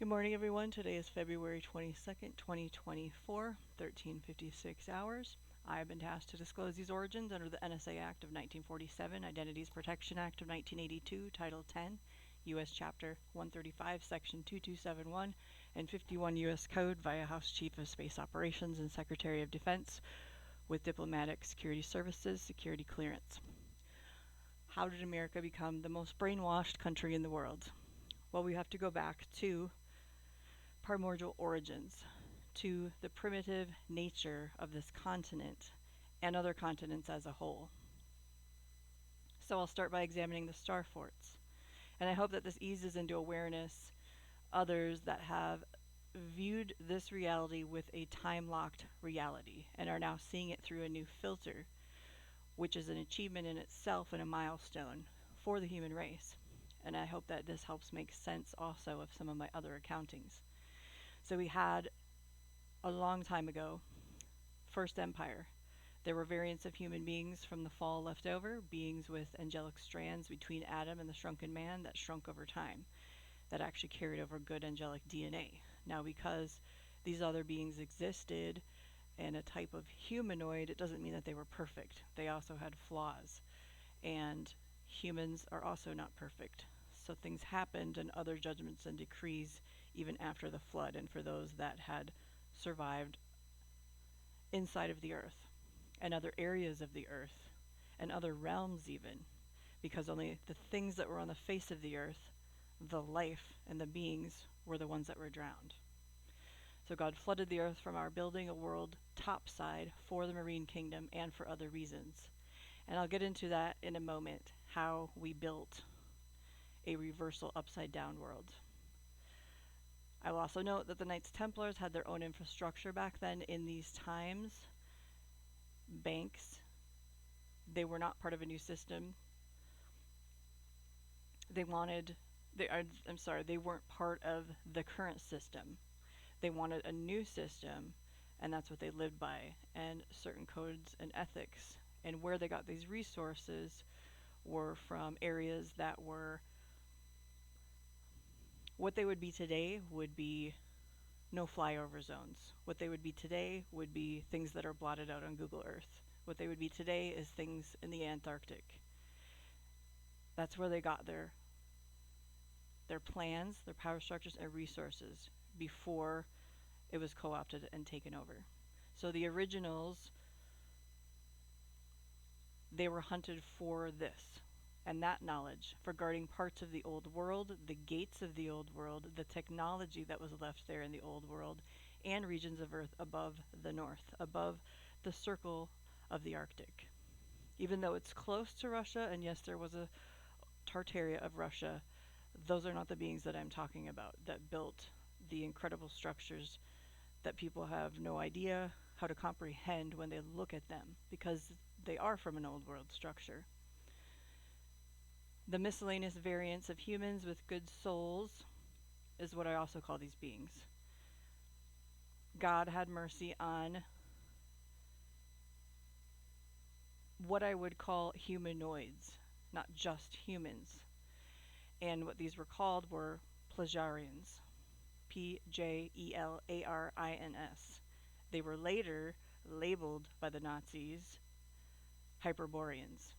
Good morning, everyone. Today is February 22nd, 2024, 13:56 hours. I have been tasked to disclose these origins under the NSA Act of 1947, Identities Protection Act of 1982, Title 10, U.S. Chapter 135, Section 2271, and 51 U.S. Code via House Chief of Space Operations and Secretary of Defense with Diplomatic Security Services security clearance. How did America become the most brainwashed country in the world? Well, we have to go back to primordial origins, to the primitive nature of this continent and other continents as a whole. So I'll start by examining the star forts, and I hope that this eases into awareness others that have viewed this reality with a time-locked reality and are now seeing it through a new filter, which is an achievement in itself and a milestone for the human race. And I hope that this helps make sense also of some of my other accountings. So we had, a long time ago, First Empire. There were variants of human beings from the fall left over, beings with angelic strands between Adam and the shrunken man that shrunk over time, that actually carried over good angelic DNA. Now, because these other beings existed and a type of humanoid, it doesn't mean that they were perfect. They also had flaws, and humans are also not perfect. So things happened and other judgments and decrees even after the flood, and for those that had survived inside of the earth and other areas of the earth and other realms even, because only the things that were on the face of the earth, the life and the beings, were the ones that were drowned. So God flooded the earth from our building a world topside for the marine kingdom and for other reasons. And I'll get into that in a moment, how we built a reversal upside down world. I will also note that the Knights Templars had their own infrastructure back then in these times. Banks, they were not part of a new system. They weren't part of the current system. They wanted a new system, and that's what they lived by, and certain codes and ethics. And where they got these resources were from areas that were, what they would be today would be no flyover zones. What they would be today would be things that are blotted out on Google Earth. What they would be today is things in the Antarctic. That's where they got their plans, their power structures, and resources before it was co-opted and taken over. So the originals, they were hunted for this and that knowledge, for guarding parts of the old world, the gates of the old world, the technology that was left there in the old world, and regions of Earth above the north, above the circle of the Arctic. Even though it's close to Russia, and yes, there was a Tartaria of Russia, those are not the beings that I'm talking about that built the incredible structures that people have no idea how to comprehend when they look at them, because they are from an old world structure. The miscellaneous variants of humans with good souls is what I also call these beings. God had mercy on what I would call humanoids, not just humans. And what these were called were Plejarians, P-J-E-L-A-R-I-N-S. They were later labeled by the Nazis Hyperboreans.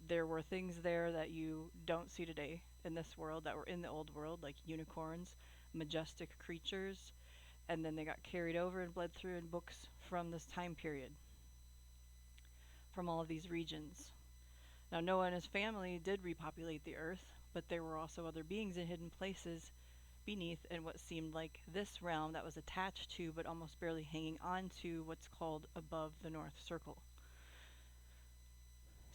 There were things there that you don't see today in this world that were in the old world, like unicorns, majestic creatures, and then they got carried over and bled through in books from this time period, from all of these regions. Now, Noah and his family did repopulate the earth, but there were also other beings in hidden places beneath in what seemed like this realm that was attached to but almost barely hanging on to what's called above the North Circle.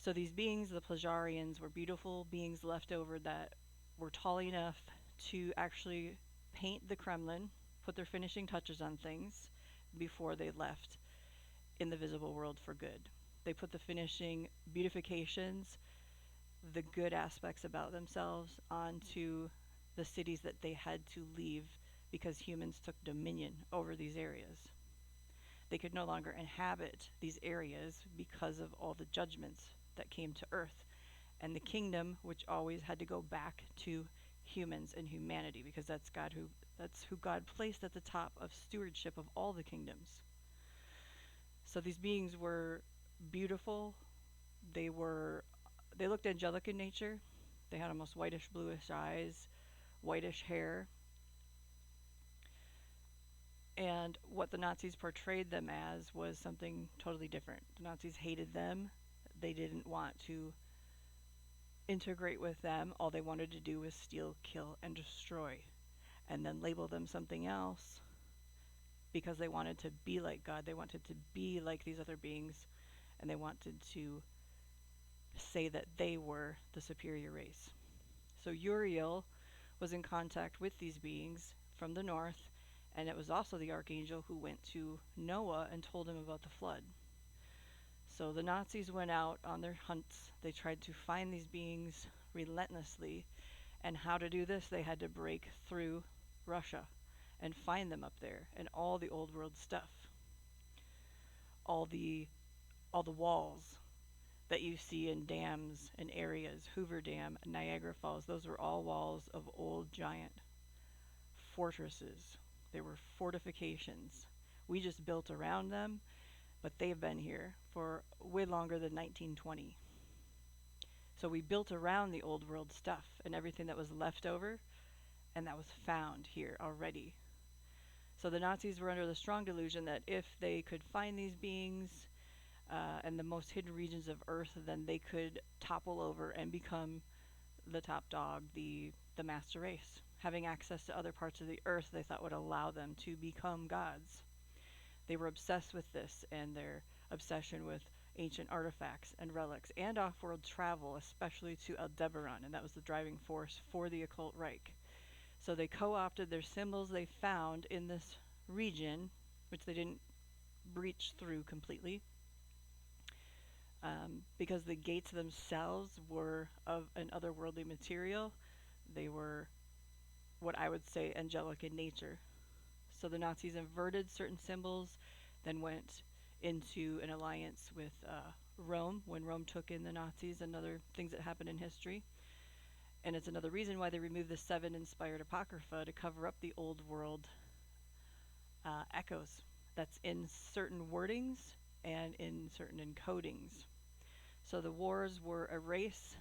So these beings, the Plejarians, were beautiful beings left over that were tall enough to actually paint the Kremlin, put their finishing touches on things before they left in the visible world for good. They put the finishing beautifications, the good aspects about themselves, onto the cities that they had to leave because humans took dominion over these areas. They could no longer inhabit these areas because of all the judgments that came to Earth, and the kingdom, which always had to go back to humans and humanity, because that's who God placed at the top of stewardship of all the kingdoms. So these beings were beautiful. They looked angelic in nature. They had almost whitish bluish eyes, whitish hair. And what the Nazis portrayed them as was something totally different. The Nazis hated them. They didn't want to integrate with them. All they wanted to do was steal, kill, and destroy, and then label them something else because they wanted to be like God. They wanted to be like these other beings, and they wanted to say that they were the superior race. So Uriel was in contact with these beings from the north, and it was also the archangel who went to Noah and told him about the flood. So the Nazis went out on their hunts. They tried to find these beings relentlessly, and how to do this, they had to break through Russia and find them up there, and all the old world stuff, all the walls that you see in dams and areas, Hoover Dam, Niagara Falls, those were all walls of old giant fortresses. They were fortifications. We just built around them, but they've been here for way longer than 1920. So we built around the old world stuff and everything that was left over, and that was found here already. So the Nazis were under the strong delusion that if they could find these beings and the most hidden regions of Earth, then they could topple over and become the top dog, the master race. Having access to other parts of the Earth, they thought would allow them to become gods. They were obsessed with this, and their obsession with ancient artifacts and relics and off-world travel, especially to Aldebaran, and that was the driving force for the occult Reich. So they co-opted their symbols they found in this region, which they didn't breach through completely, because the gates themselves were of an otherworldly material. They were what I would say angelic in nature. So the Nazis inverted certain symbols, then went into an alliance with Rome when Rome took in the Nazis, and other things that happened in history. And it's another reason why they removed the 7 inspired Apocrypha, to cover up the old world echoes that's in certain wordings and in certain encodings. So the wars were a race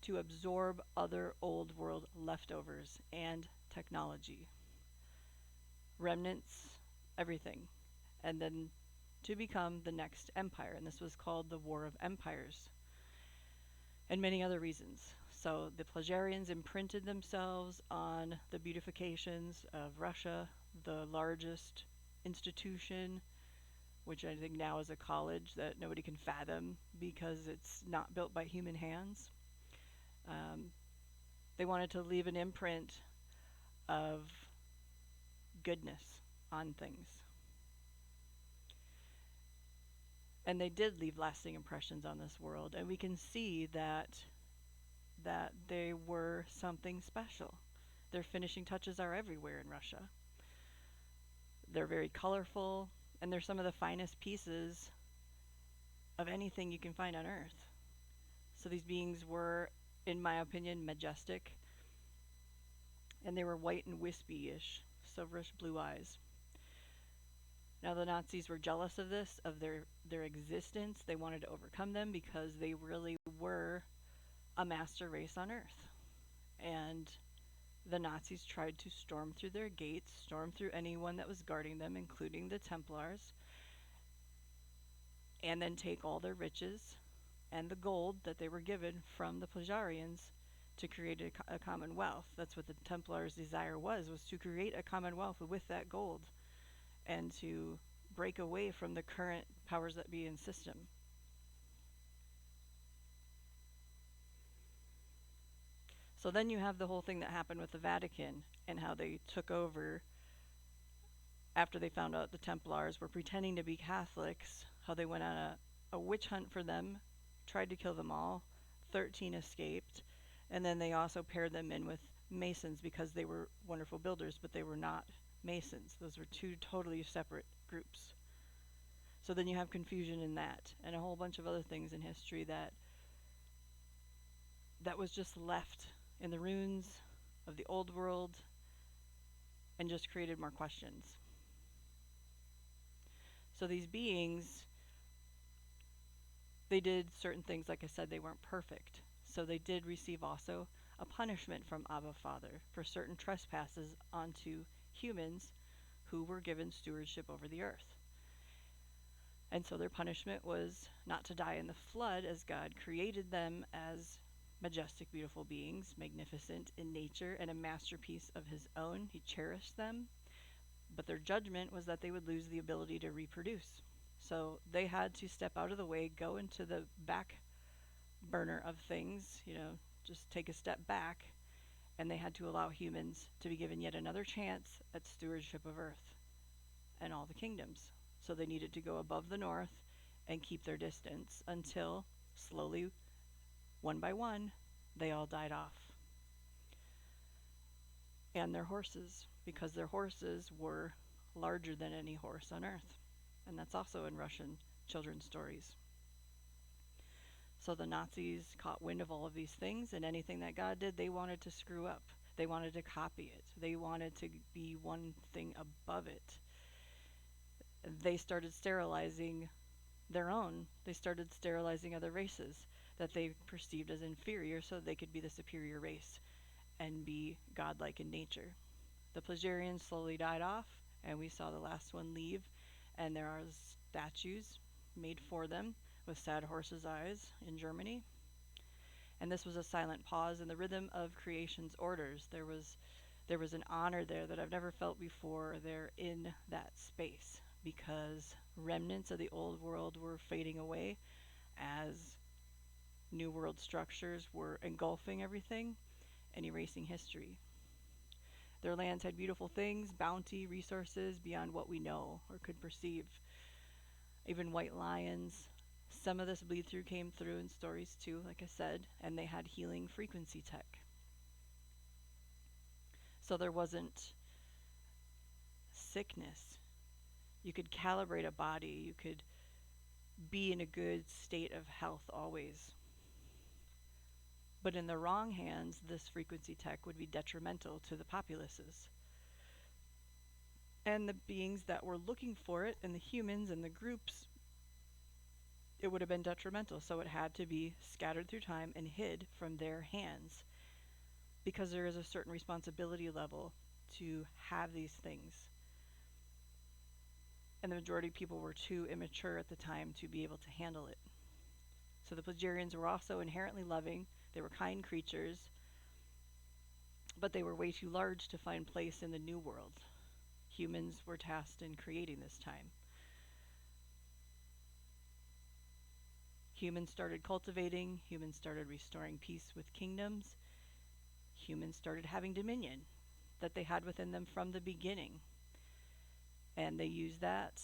to absorb other old world leftovers and technology, remnants, everything, and then to become the next empire. And this was called the War of Empires, and many other reasons. So the Plagarians imprinted themselves on the beautifications of Russia, the largest institution, which I think now is a college that nobody can fathom because it's not built by human hands. They wanted to leave an imprint of goodness on things. And they did leave lasting impressions on this world, and we can see that they were something special. Their finishing touches are everywhere in Russia. They're very colorful, and they're some of the finest pieces of anything you can find on Earth. So these beings were, in my opinion, majestic, and they were white and wispy-ish, silverish blue eyes. Now the Nazis were jealous of this, of their existence. They wanted to overcome them because they really were a master race on Earth. And the Nazis tried to storm through their gates, storm through anyone that was guarding them, including the Templars, and then take all their riches and the gold that they were given from the Plagarians to create a commonwealth. That's what the Templars' desire was to create a commonwealth with that gold and to break away from the current powers that be in system. So then you have the whole thing that happened with the Vatican and how they took over after they found out the Templars were pretending to be Catholics, how they went on a witch hunt for them, tried to kill them all. 13 escaped, and then they also paired them in with Masons because they were wonderful builders, but they were not Masons. Those were two totally separate groups. So then you have confusion in that, and a whole bunch of other things in history that that was just left in the ruins of the old world and just created more questions. So these beings, they did certain things. Like I said, they weren't perfect. So they did receive also a punishment from Abba Father for certain trespasses onto humans who were given stewardship over the earth. And so their punishment was not to die in the flood, as God created them as majestic, beautiful beings, magnificent in nature and a masterpiece of his own. He cherished them. But their judgment was that they would lose the ability to reproduce. So they had to step out of the way, go into the back burner of things, just take a step back, and they had to allow humans to be given yet another chance at stewardship of earth and all the kingdoms. So they needed to go above the north and keep their distance until slowly, one by one, they all died off. And their horses, because their horses were larger than any horse on earth. And that's also in Russian children's stories. So the Nazis caught wind of all of these things, and anything that God did, they wanted to screw up. They wanted to copy it. They wanted to be one thing above it. They started sterilizing their own. They started sterilizing other races that they perceived as inferior so they could be the superior race and be godlike in nature. The Plagerians slowly died off, and we saw the last one leave, and there are statues made for them with sad horses' eyes in Germany. And this was a silent pause in the rhythm of creation's orders. There was an honor there that I've never felt before there in that space, because remnants of the old world were fading away as new world structures were engulfing everything and erasing history. Their lands had beautiful things, bounty, resources beyond what we know or could perceive. Even white lions. Some of this bleed through came through in stories too, like I said, and they had healing frequency tech. So there wasn't sickness. You could calibrate a body. You could be in a good state of health always. But in the wrong hands, this frequency tech would be detrimental to the populaces. And the beings that were looking for it, and the humans and the groups, it would have been detrimental. So it had to be scattered through time and hid from their hands, because there is a certain responsibility level to have these things. And the majority of people were too immature at the time to be able to handle it. So the Plagerians were also inherently loving. They were kind creatures, but they were way too large to find place in the new world. Humans were tasked in creating this time. Humans started cultivating. Humans started restoring peace with kingdoms. Humans started having dominion that they had within them from the beginning. And they used that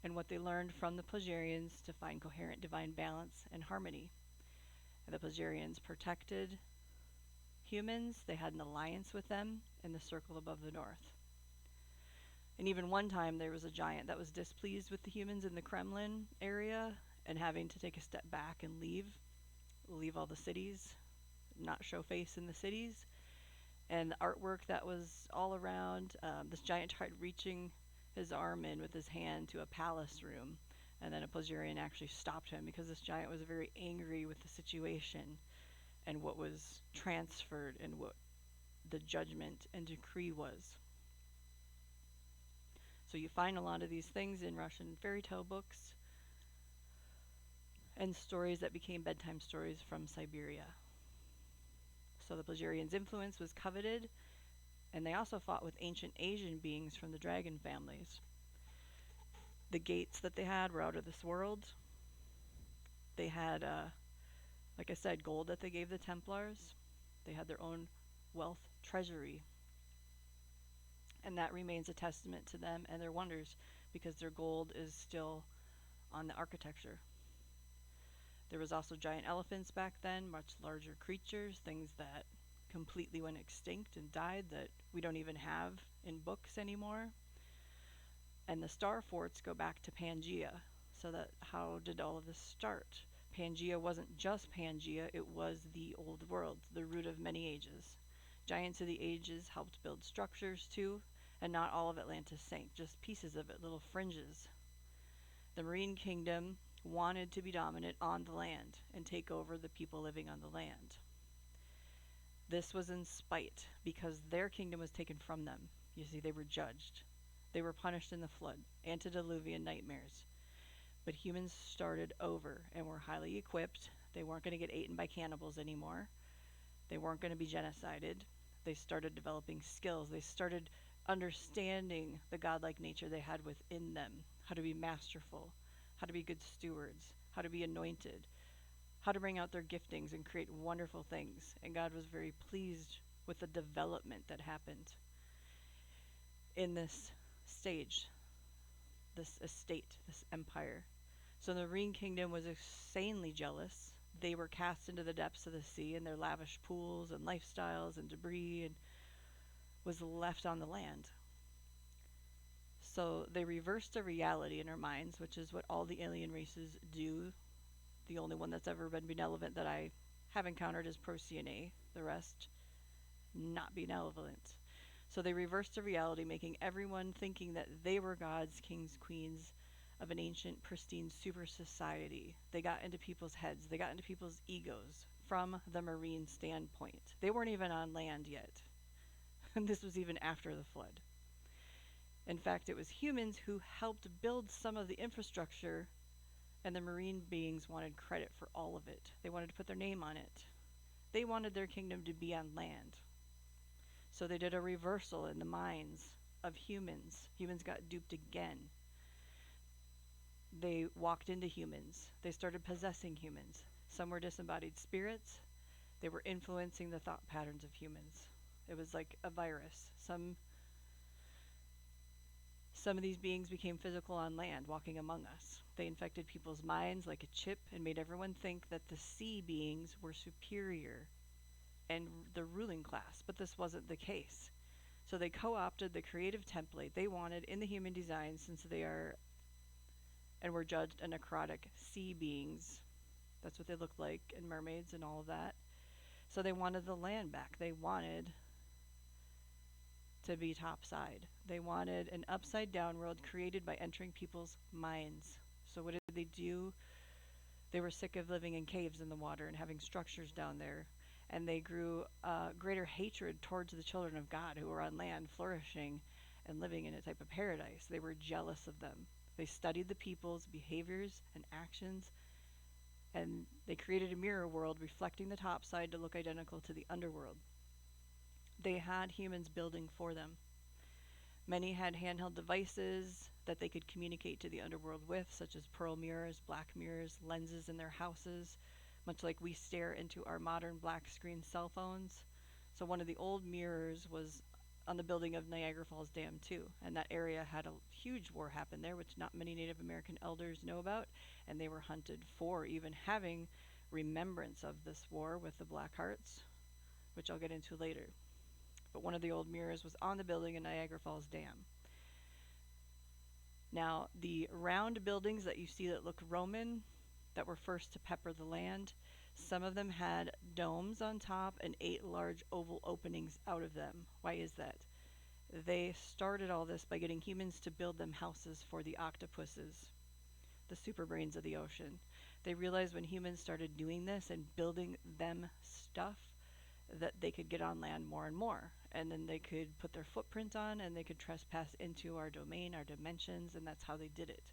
and what they learned from the Plagerians to find coherent divine balance and harmony. And the Plagerians protected humans. They had an alliance with them in the circle above the north. And even one time there was a giant that was displeased with the humans in the Kremlin area and having to take a step back and leave all the cities, not show face in the cities. And the artwork that was all around, this giant tried reaching his arm in with his hand to a palace room, and then a Plagerian actually stopped him because this giant was very angry with the situation and what was transferred and what the judgment and decree was. So you find a lot of these things in Russian fairy tale books and stories that became bedtime stories from Siberia. So the Plagerians' influence was coveted, and they also fought with ancient Asian beings from the dragon families. The gates that they had were out of this world. They had, like I said, gold that they gave the Templars. They had their own wealth treasury. And that remains a testament to them and their wonders, because their gold is still on the architecture. There was also giant elephants back then, much larger creatures, things that completely went extinct and died that we don't even have in books anymore. And the star forts go back to Pangea. So that how did all of this start? Pangea wasn't just Pangea, it was the old world, the root of many ages. Giants of the ages helped build structures too, and not all of Atlantis sank, just pieces of it, little fringes. The marine kingdom wanted to be dominant on the land and take over the people living on the land. This was in spite because their kingdom was taken from them. You see, they were judged. They were punished in the flood, antediluvian nightmares. But humans started over and were highly equipped. They weren't going to get eaten by cannibals anymore. They weren't going to be genocided. They started developing skills. They started understanding the godlike nature they had within them, how to be masterful, how to be good stewards, how to be anointed, how to bring out their giftings and create wonderful things. And God was very pleased with the development that happened in this stage, this estate, this empire. So the marine kingdom was insanely jealous. They were cast into the depths of the sea in their lavish pools and lifestyles and debris, and was left on the land. So they reversed a reality in our minds, which is what all the alien races do. The only one that's ever been benevolent that I have encountered is Procyon. The rest, not benevolent. So they reversed the reality, making everyone thinking that they were gods, kings, queens of an ancient, pristine super society. They got into people's heads. They got into people's egos from the marine standpoint. They weren't even on land yet. And this was even after the flood. In fact, it was humans who helped build some of the infrastructure, and the marine beings wanted credit for all of it. They wanted to put their name on it. They wanted their kingdom to be on land. So they did a reversal in the minds of humans. Humans got duped again. They walked into humans. They started possessing humans. Some were disembodied spirits. They were influencing the thought patterns of humans. It was like a virus. Some of these beings became physical on land, walking among us. They infected people's minds like a chip and made everyone think that the sea beings were superior and the ruling class, but this wasn't the case. So they co-opted the creative template they wanted in the human design, since they are and were judged a necrotic sea beings. That's what they looked like, and mermaids and all of that. So they wanted the land back. They wanted to be topside. They wanted an upside down world created by entering people's minds. So what did they do? They were sick of living in caves in the water and having structures down there. And they grew greater hatred towards the children of God who were on land flourishing and living in a type of paradise. They were jealous of them. They studied the people's behaviors and actions, and they created a mirror world reflecting the top side to look identical to the underworld. They had humans building for them. Many had handheld devices that they could communicate to the underworld with, such as pearl mirrors, black mirrors, lenses in their houses, much like we stare into our modern black screen cell phones. So one of the old mirrors was on the building of Niagara Falls Dam too, and that area had a huge war happen there, which not many Native American elders know about, and they were hunted for even having remembrance of this war with the Black Hearts, which I'll get into later. But one of the old mirrors was on the building in Niagara Falls Dam. Now, the round buildings that you see that look Roman, that were first to pepper the land, some of them had domes on top and 8 large oval openings out of them. Why is that? They started all this by getting humans to build them houses for the octopuses, the super brains of the ocean. They realized when humans started doing this and building them stuff, that they could get on land more and more, and then they could put their footprint on and they could trespass into our domain, our dimensions, and that's how they did it.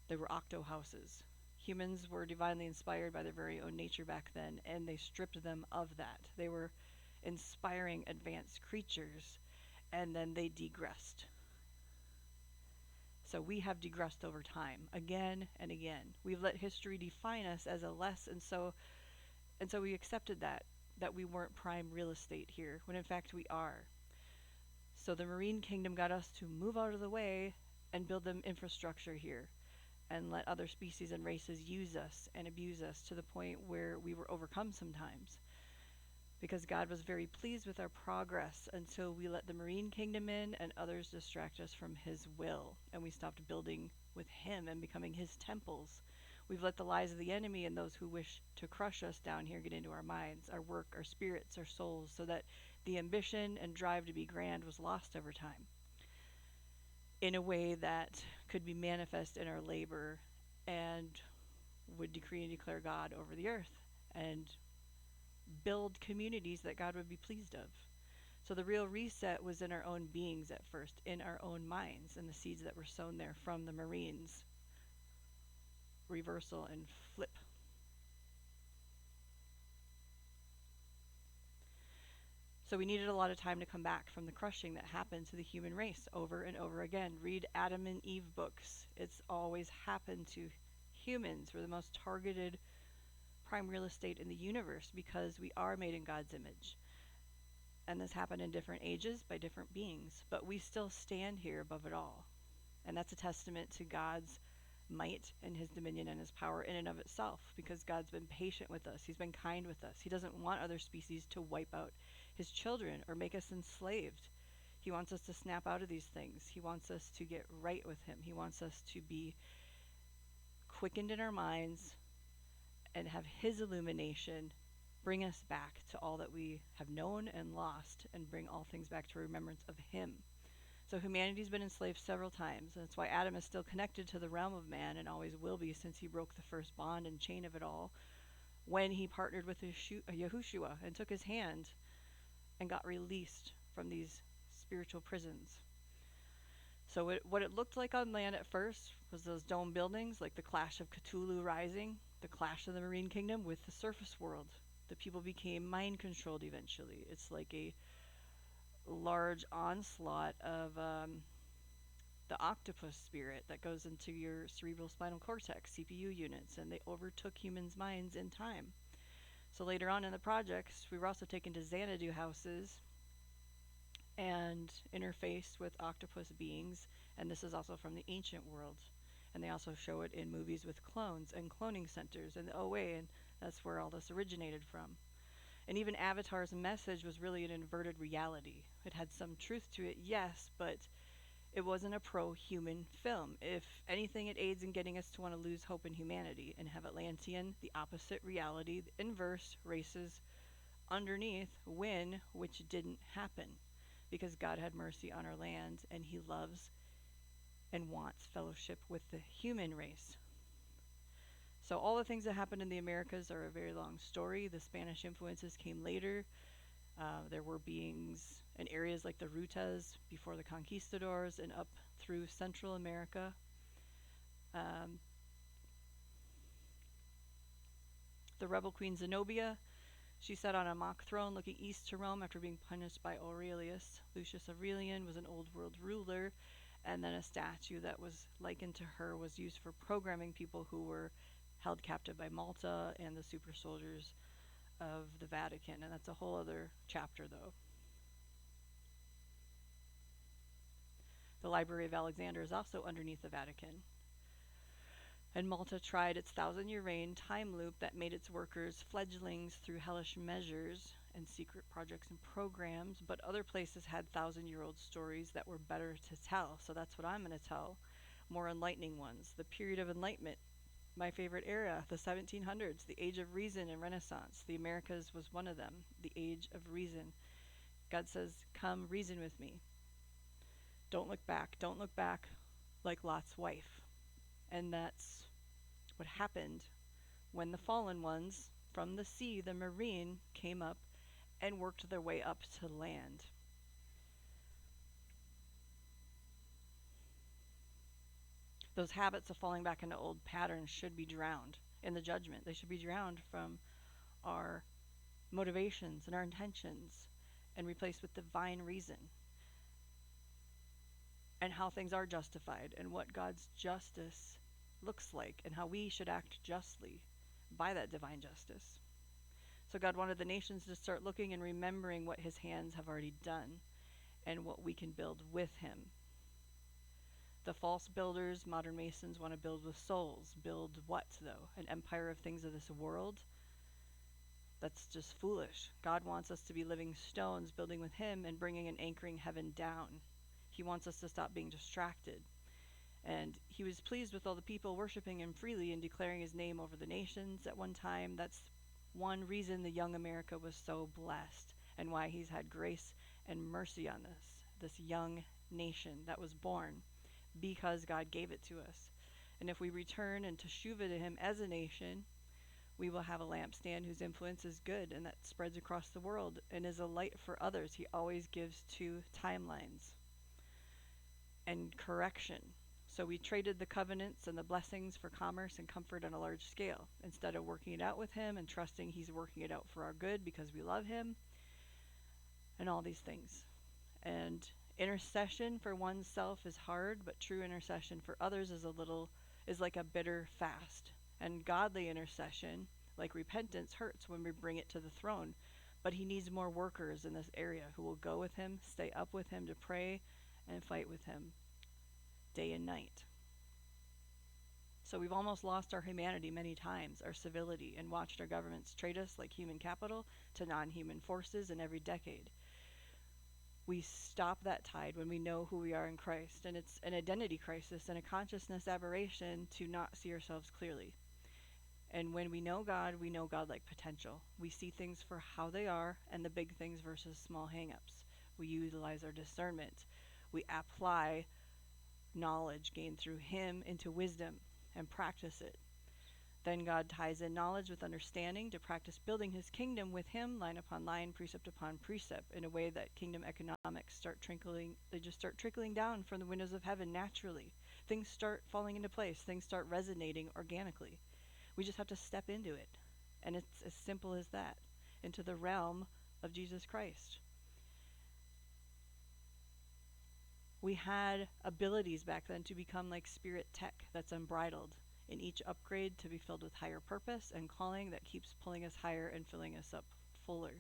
They were octo houses. Humans were divinely inspired by their very own nature back then, and they stripped them of that. They were inspiring advanced creatures, and then they degressed. So we have degressed over time, again and again. We've let history define us as a less, and so we accepted that we weren't prime real estate here, when in fact we are. So the marine kingdom got us to move out of the way and build them infrastructure here, and let other species and races use us and abuse us to the point where we were overcome sometimes. Because God was very pleased with our progress until we let the marine kingdom in and others distract us from his will, and we stopped building with him and becoming his temples. We've let the lies of the enemy and those who wish to crush us down here get into our minds, our work, our spirits, our souls, so that the ambition and drive to be grand was lost over time in a way that could be manifest in our labor and would decree and declare God over the earth and build communities that God would be pleased of. So the real reset was in our own beings at first, in our own minds, and the seeds that were sown there from the Marines. Reversal and flip. So we needed a lot of time to come back from the crushing that happened to the human race over and over again. Read Adam and Eve books. It's always happened to humans. We're the most targeted prime real estate in the universe because we are made in God's image. And this happened in different ages by different beings, but we still stand here above it all. And that's a testament to God's might and his dominion and his power in and of itself, because God's been patient with us. He's been kind with us. He doesn't want other species to wipe out his children or make us enslaved. He wants us to snap out of these things. He wants us to get right with him. He wants us to be quickened in our minds and have his illumination bring us back to all that we have known and lost, and bring all things back to remembrance of him. So humanity's been enslaved several times. That's why Adam is still connected to the realm of man and always will be, since he broke the first bond and chain of it all when he partnered with Yahushua and took his hand and got released from these spiritual prisons. So what it looked like on land at first was those dome buildings, like the clash of Cthulhu rising, the clash of the marine kingdom with the surface world. The people became mind controlled eventually. It's like a large onslaught of the octopus spirit that goes into your cerebral spinal cortex, CPU units, and they overtook humans' minds in time. So later on in the projects, we were also taken to Xanadu houses and interfaced with octopus beings, and this is also from the ancient world. And they also show it in movies with clones and cloning centers and the OA, and that's where all this originated from. And even Avatar's message was really an inverted reality. It had some truth to it, yes, but it wasn't a pro-human film. If anything, it aids in getting us to want to lose hope in humanity and have Atlantean, the opposite reality, the inverse races underneath, win, which didn't happen because God had mercy on our land and he loves and wants fellowship with the human race. So all the things that happened in the Americas are a very long story. The Spanish influences came later. There were beings in areas like the Rutas before the conquistadors and up through Central America. The rebel queen Zenobia, she sat on a mock throne looking east to Rome after being punished by Aurelius. Lucius Aurelian was an old world ruler, and then a statue that was likened to her was used for programming people who were held captive by Malta and the super soldiers of the Vatican, and that's a whole other chapter though. The Library of Alexander is also underneath the Vatican. And Malta tried its 1,000-year reign time loop that made its workers fledglings through hellish measures and secret projects and programs, but other places had 1,000-year-old stories that were better to tell. So that's what I'm going to tell, more enlightening ones. The period of enlightenment, my favorite era, the 1700s, the age of reason and Renaissance. The Americas was one of them, the age of reason. God says, come reason with me. Don't look back. Don't look back like Lot's wife. And that's what happened when the fallen ones from the sea, the marine, came up and worked their way up to land. Those habits of falling back into old patterns should be drowned in the judgment. They should be drowned from our motivations and our intentions and replaced with divine reason and how things are justified and what God's justice looks like and how we should act justly by that divine justice. So God wanted the nations to start looking and remembering what his hands have already done and what we can build with him. The false builders, modern Masons, want to build with souls. Build what, though? An empire of things of this world? That's just foolish. God wants us to be living stones, building with him and bringing and anchoring heaven down. He wants us to stop being distracted And he was pleased with all the people worshiping him freely and declaring his name over the nations at one time. That's one reason the young America was so blessed, and why he's had grace and mercy on this young nation that was born, because God gave it to us. And if we return and teshuva to him as a nation, we will have a lampstand whose influence is good and that spreads across the world and is a light for others. He always gives two timelines and correction. So we traded the covenants and the blessings for commerce and comfort on a large scale, instead of working it out with him and trusting he's working it out for our good because we love him, and all these things. And intercession for oneself is hard, but true intercession for others is like a bitter fast. And godly intercession, like repentance, hurts when we bring it to the throne. But he needs more workers in this area who will go with him, stay up with him to pray and fight with him day and night. So we've almost lost our humanity many times, our civility, and watched our governments trade us like human capital to non-human forces in every decade. We stop that tide when we know who we are in Christ, and it's an identity crisis and a consciousness aberration to not see ourselves clearly. And when we know God like potential. We see things for how they are and the big things versus small hang-ups. We utilize our discernment. We apply knowledge gained through him into wisdom and practice it. Then God ties in knowledge with understanding to practice building his kingdom with him, line upon line, precept upon precept, in a way that kingdom economics start trickling down from the windows of heaven naturally. Things start falling into place. Things start resonating organically. We just have to step into it. And it's as simple as that, into the realm of Jesus Christ. We had abilities back then to become like spirit tech that's unbridled, in each upgrade to be filled with higher purpose and calling that keeps pulling us higher and filling us up fuller.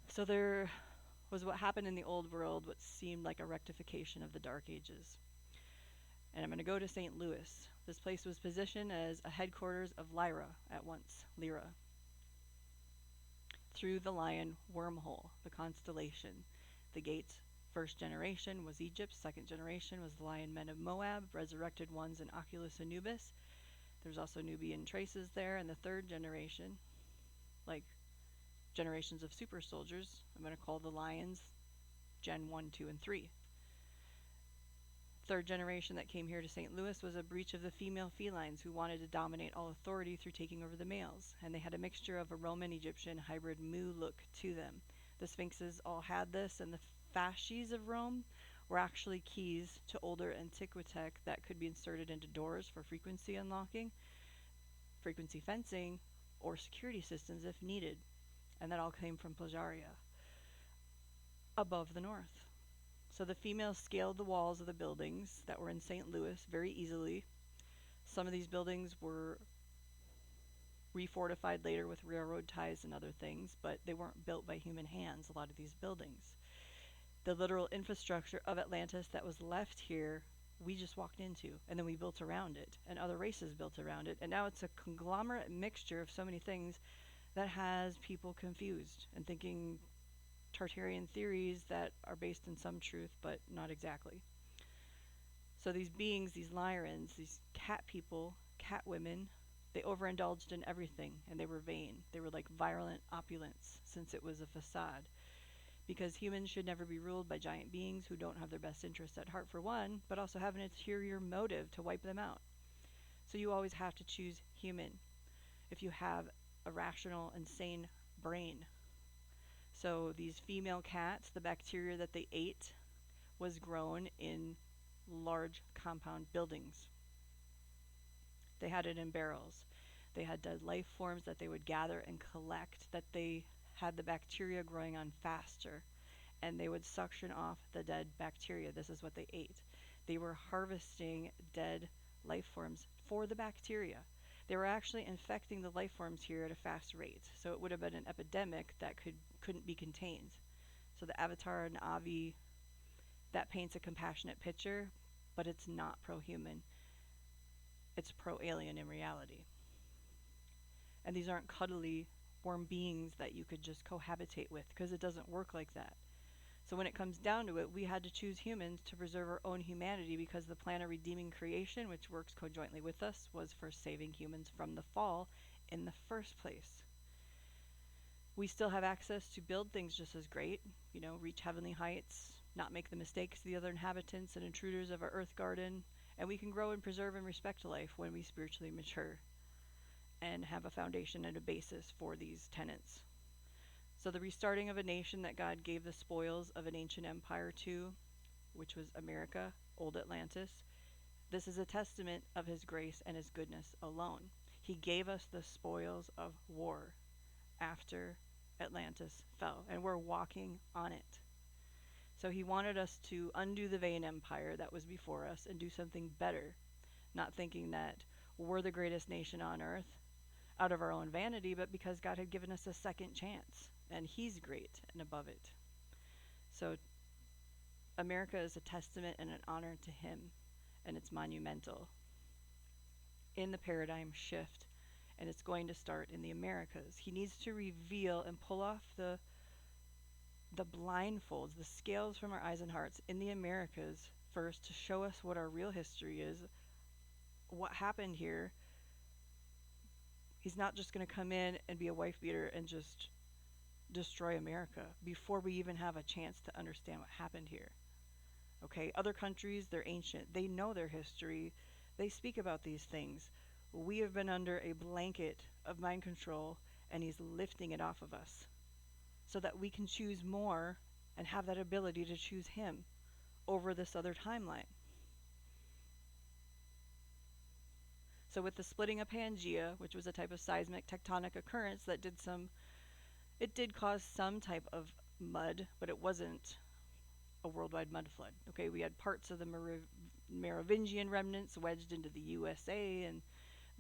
So there was what happened in the old world, what seemed like a rectification of the Dark Ages. And I'm going to go to St. Louis. This place was positioned as a headquarters of Lyra at once, Lyra. Through the lion wormhole, the constellation. The gates, first generation was Egypt, second generation was the lion men of Moab, resurrected ones in Oculus Anubis. There's also Nubian traces there, and the third generation, like generations of super soldiers, I'm going to call the lions Gen 1, 2, and 3. Third generation that came here to St. Louis was a breach of the female felines who wanted to dominate all authority through taking over the males, and they had a mixture of a Roman-Egyptian hybrid Mu look to them. The Sphinxes all had this, and the fasces of Rome were actually keys to older antiquitech that could be inserted into doors for frequency unlocking, frequency fencing, or security systems if needed. And that all came from Plagiaria, above the north. So the females scaled the walls of the buildings that were in St. Louis very easily. Some of these buildings were refortified later with railroad ties and other things, but they weren't built by human hands, a lot of these buildings. The literal infrastructure of Atlantis that was left here, we just walked into, and then we built around it, and other races built around it, and now it's a conglomerate mixture of so many things that has people confused and thinking Tartarian theories that are based in some truth, but not exactly. So these beings, these Lyrans, these cat people, cat women, they overindulged in everything, and they were vain. They were like violent opulence, since it was a facade. Because humans should never be ruled by giant beings who don't have their best interests at heart for one, but also have an ulterior motive to wipe them out. So you always have to choose human if you have a rational and sane brain. So these female cats, the bacteria that they ate was grown in large compound buildings. They had it in barrels. They had dead life forms that they would gather and collect, that they had the bacteria growing on faster, and they would suction off the dead bacteria. This is what they ate. They were harvesting dead life forms for the bacteria. They were actually infecting the life forms here at a fast rate, so it would have been an epidemic that couldn't be contained. So the Avatar and Avi, that paints a compassionate picture, but it's not pro-human. It's pro-alien in reality. And these aren't cuddly worm beings that you could just cohabitate with, because it doesn't work like that. So when it comes down to it, we had to choose humans to preserve our own humanity because the plan of redeeming creation, which works conjointly with us, was for saving humans from the fall in the first place. We still have access to build things just as great, reach heavenly heights, not make the mistakes of the other inhabitants and intruders of our earth garden, and we can grow and preserve and respect life when we spiritually mature and have a foundation and a basis for these tenets. So the restarting of a nation that God gave the spoils of an ancient empire to, which was America, old Atlantis, this is a testament of his grace and his goodness alone. He gave us the spoils of war after Atlantis fell, and we're walking on it. So he wanted us to undo the vain empire that was before us and do something better, not thinking that we're the greatest nation on earth out of our own vanity, but because God had given us a second chance. And he's great and above it. So America is a testament and an honor to him, and it's monumental in the paradigm shift, and it's going to start in the Americas. He needs to reveal and pull off the blindfolds, the scales from our eyes and hearts in the Americas first, to show us what our real history is, what happened here. He's not just going to come in and be a wife beater and just destroy America before we even have a chance to understand what happened here. Okay, other countries, they're ancient. They know their history. They speak about these things. We have been under a blanket of mind control, and he's lifting it off of us so that we can choose more and have that ability to choose him over this other timeline. So with the splitting of Pangea, which was a type of seismic tectonic occurrence that did cause some type of mud, but it wasn't a worldwide mud flood. Okay, we had parts of the Merovingian remnants wedged into the USA, and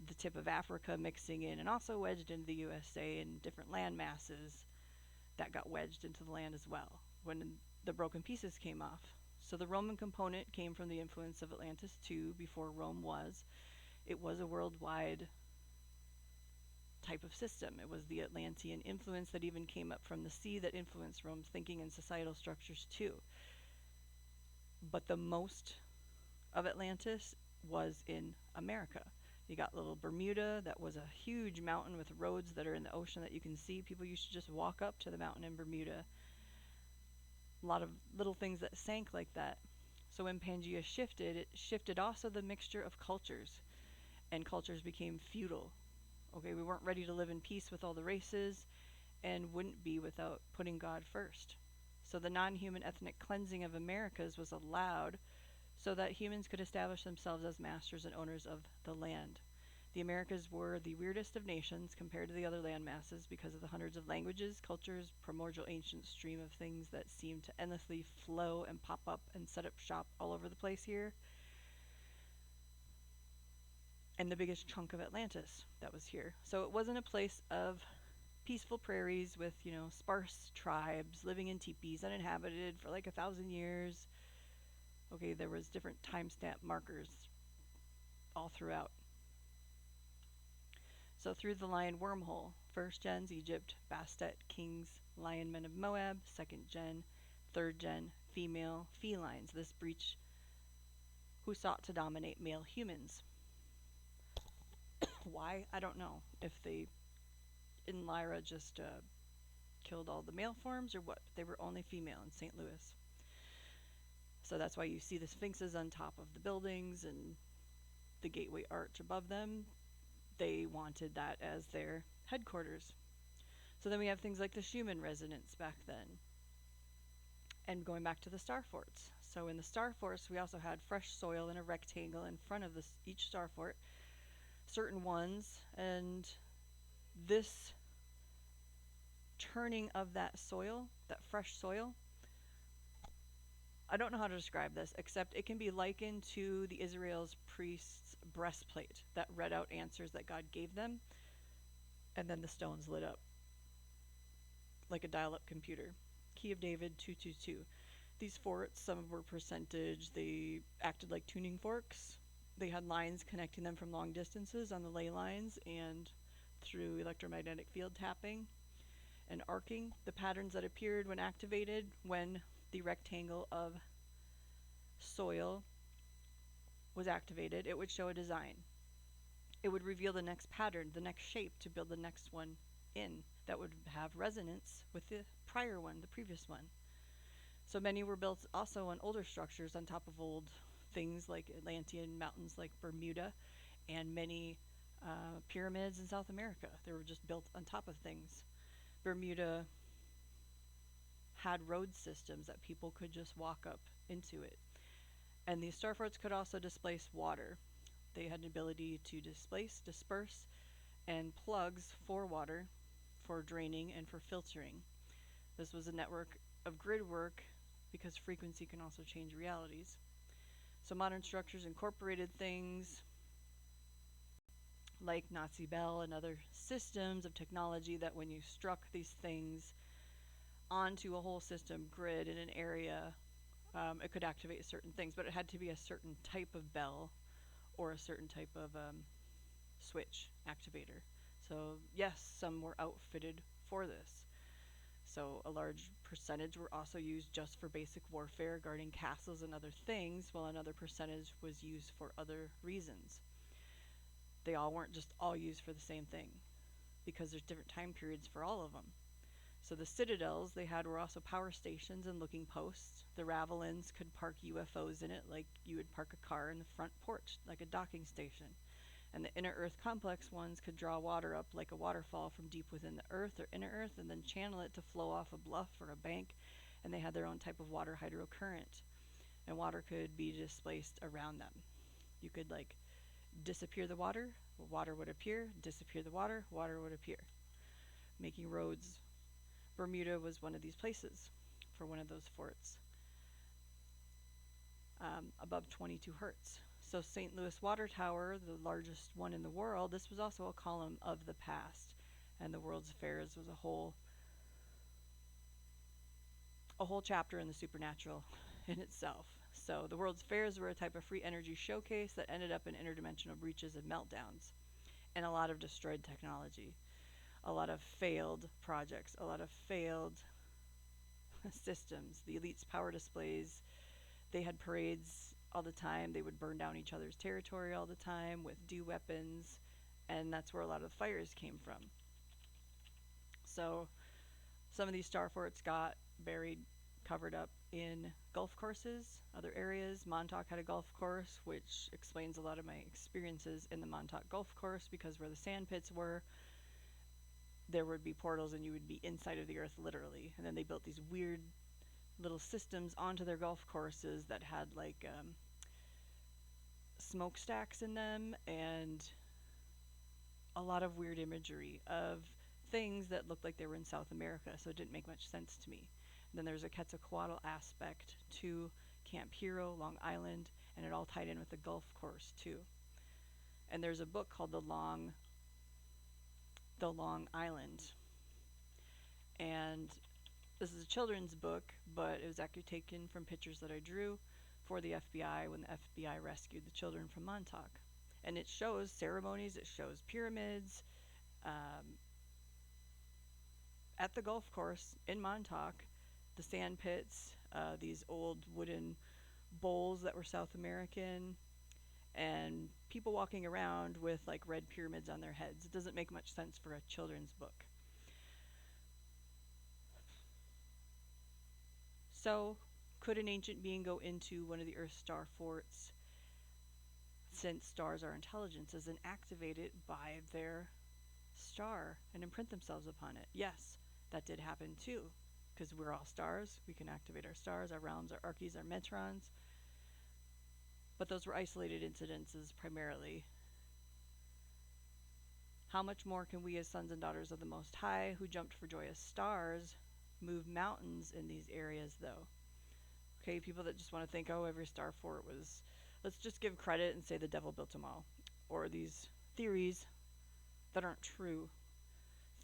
the tip of Africa mixing in and also wedged into the USA, and different land masses that got wedged into the land as well when the broken pieces came off. So the Roman component came from the influence of Atlantis too. Before Rome was, it was a worldwide type of system. It was the Atlantean influence that even came up from the sea that influenced Rome's thinking and societal structures too. But the most of Atlantis was in America. You got little Bermuda, that was a huge mountain with roads that are in the ocean that you can see. People used to just walk up to the mountain in Bermuda. A lot of little things that sank like that. So when Pangea shifted, it shifted also the mixture of cultures, and cultures became feudal. Okay, we weren't ready to live in peace with all the races, and wouldn't be without putting God first. So the non-human ethnic cleansing of Americas was allowed so that humans could establish themselves as masters and owners of the land. The Americas were the weirdest of nations compared to the other land masses because of the hundreds of languages, cultures, primordial ancient stream of things that seemed to endlessly flow and pop up and set up shop all over the place here. And the biggest chunk of Atlantis that was here. So it wasn't a place of peaceful prairies with, sparse tribes living in teepees uninhabited for like 1,000 years. Okay, there was different timestamp markers all throughout. So through the lion wormhole, first gens Egypt, Bastet, kings, lion men of Moab, second gen, third gen, female felines. This breach who sought to dominate male humans. Why? I don't know. If they, in Lyra, just killed all the male forms or what. They were only female in St. Louis. So that's why you see the sphinxes on top of the buildings and the gateway arch above them. They wanted that as their headquarters. So then we have things like the Schumann resonance back then. And going back to the star forts. So in the star forts, we also had fresh soil in a rectangle in front of each star fort. Certain ones, and this turning of that soil, that fresh soil, I don't know how to describe this, except it can be likened to the Israel's priest's breastplate that read out answers that God gave them, and then the stones lit up like a dial-up computer. Key of David 222. These forts, some were percentage, they acted like tuning forks. They had lines connecting them from long distances on the ley lines and through electromagnetic field tapping and arcing. The patterns that appeared when activated when the rectangle of soil was activated, it would show a design. It would reveal the next pattern, the next shape to build the next one in that would have resonance with the prior one, the previous one. So many were built also on older structures on top of old things like Atlantean mountains like Bermuda, and many pyramids in South America. They were just built on top of things. Bermuda had road systems that people could just walk up into it. And these star forts could also displace water. They had an ability to displace, disperse, and plugs for water, for draining, and for filtering. This was a network of grid work because frequency can also change realities. So modern structures incorporated things like Nazi Bell and other systems of technology that when you struck these things onto a whole system grid in an area, it could activate certain things, but it had to be a certain type of bell or a certain type of switch activator. So yes, some were outfitted for this. So a large percentage were also used just for basic warfare, guarding castles and other things, while another percentage was used for other reasons. They all weren't just all used for the same thing, because there's different time periods for all of them. So the citadels they had were also power stations and looking posts. The Ravelins could park UFOs in it like you would park a car in the front porch, like a docking station. And the inner earth complex ones could draw water up like a waterfall from deep within the earth or inner earth and then channel it to flow off a bluff or a bank, and they had their own type of water hydrocurrent. And water could be displaced around them. You could like disappear the water would appear, disappear the water would appear, making roads. Bermuda was one of these places for one of those forts, above 22 hertz. So St. Louis Water Tower, the largest one in the world, this was also a column of the past, and the World's Fairs was a whole chapter in the supernatural in itself. So the World's Fairs were a type of free energy showcase that ended up in interdimensional breaches and meltdowns, and a lot of destroyed technology, a lot of failed projects, a lot of failed systems. The elites' power displays, they had parades all the time. They would burn down each other's territory all the time with dew weapons, and that's where a lot of the fires came from. So some of these star forts got buried, covered up in golf courses, other areas. Montauk had a golf course, which explains a lot of my experiences in the Montauk golf course, because where the sand pits were, there would be portals and you would be inside of the earth literally. And then they built these weird little systems onto their golf courses that had like smokestacks in them and a lot of weird imagery of things that looked like they were in South America, so it didn't make much sense to me. And then there's a Quetzalcoatl aspect to Camp Hero, Long Island, and it all tied in with the golf course too. And there's a book called The Long Island, and this is a children's book, but it was actually taken from pictures that I drew for the FBI when the FBI rescued the children from Montauk. And it shows ceremonies, it shows pyramids at the golf course in Montauk, the sand pits, these old wooden bowls that were South American, and people walking around with like red pyramids on their heads. It doesn't make much sense for a children's book. So, could an ancient being go into one of the Earth's star forts, since stars are intelligences, and activate it by their star and imprint themselves upon it? Yes, that did happen too, because we're all stars. We can activate our stars, our realms, our arches, our metrons. But those were isolated incidences primarily. How much more can we as sons and daughters of the Most High, who jumped for joy as stars, move mountains in these areas though? Okay, people that just want to think, oh, every star fort was, let's just give credit and say the devil built them all. Or these theories that aren't true.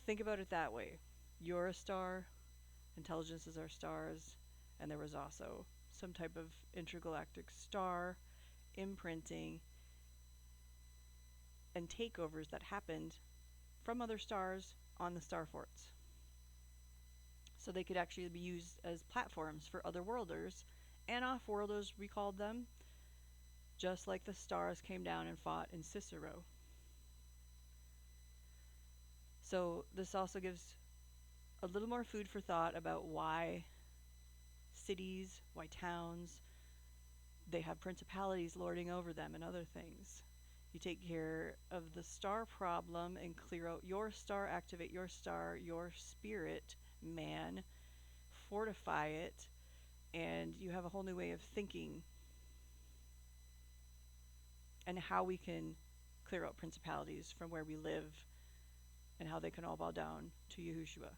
Think about it that way. You're a star, intelligences are stars, and there was also some type of intergalactic star imprinting and takeovers that happened from other stars on the star forts. So they could actually be used as platforms for other worlders and off-worlders, we called them, just like the stars came down and fought in Cicero. So this also gives a little more food for thought about why cities, why towns, they have principalities lording over them and other things. You take care of the star problem and clear out your star, activate your star, your spirit, man, fortify it, and you have a whole new way of thinking and how we can clear out principalities from where we live and how they can all bow down to Yahushua.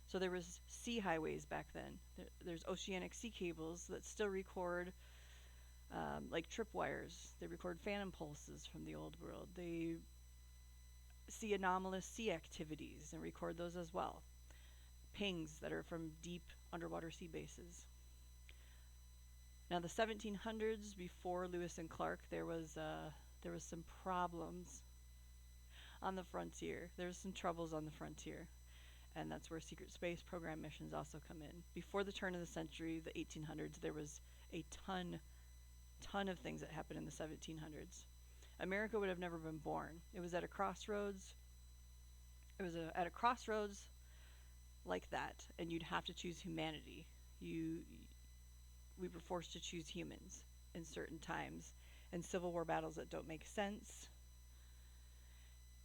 So there was sea highways back then. There's oceanic sea cables that still record like tripwires. They record phantom pulses from the old world. They see anomalous sea activities and record those as well. Pings that are from deep underwater sea bases. Now the 1700s, before Lewis and Clark, there was some problems on the frontier. There was some troubles on the frontier. And that's where secret space program missions also come in. Before the turn of the century, the 1800s, there was a ton of things that happened in the 1700s. America would have never been born. It was at a crossroads. It was at a crossroads like that, and you'd have to choose humanity. We were forced to choose humans in certain times, and civil war battles that don't make sense.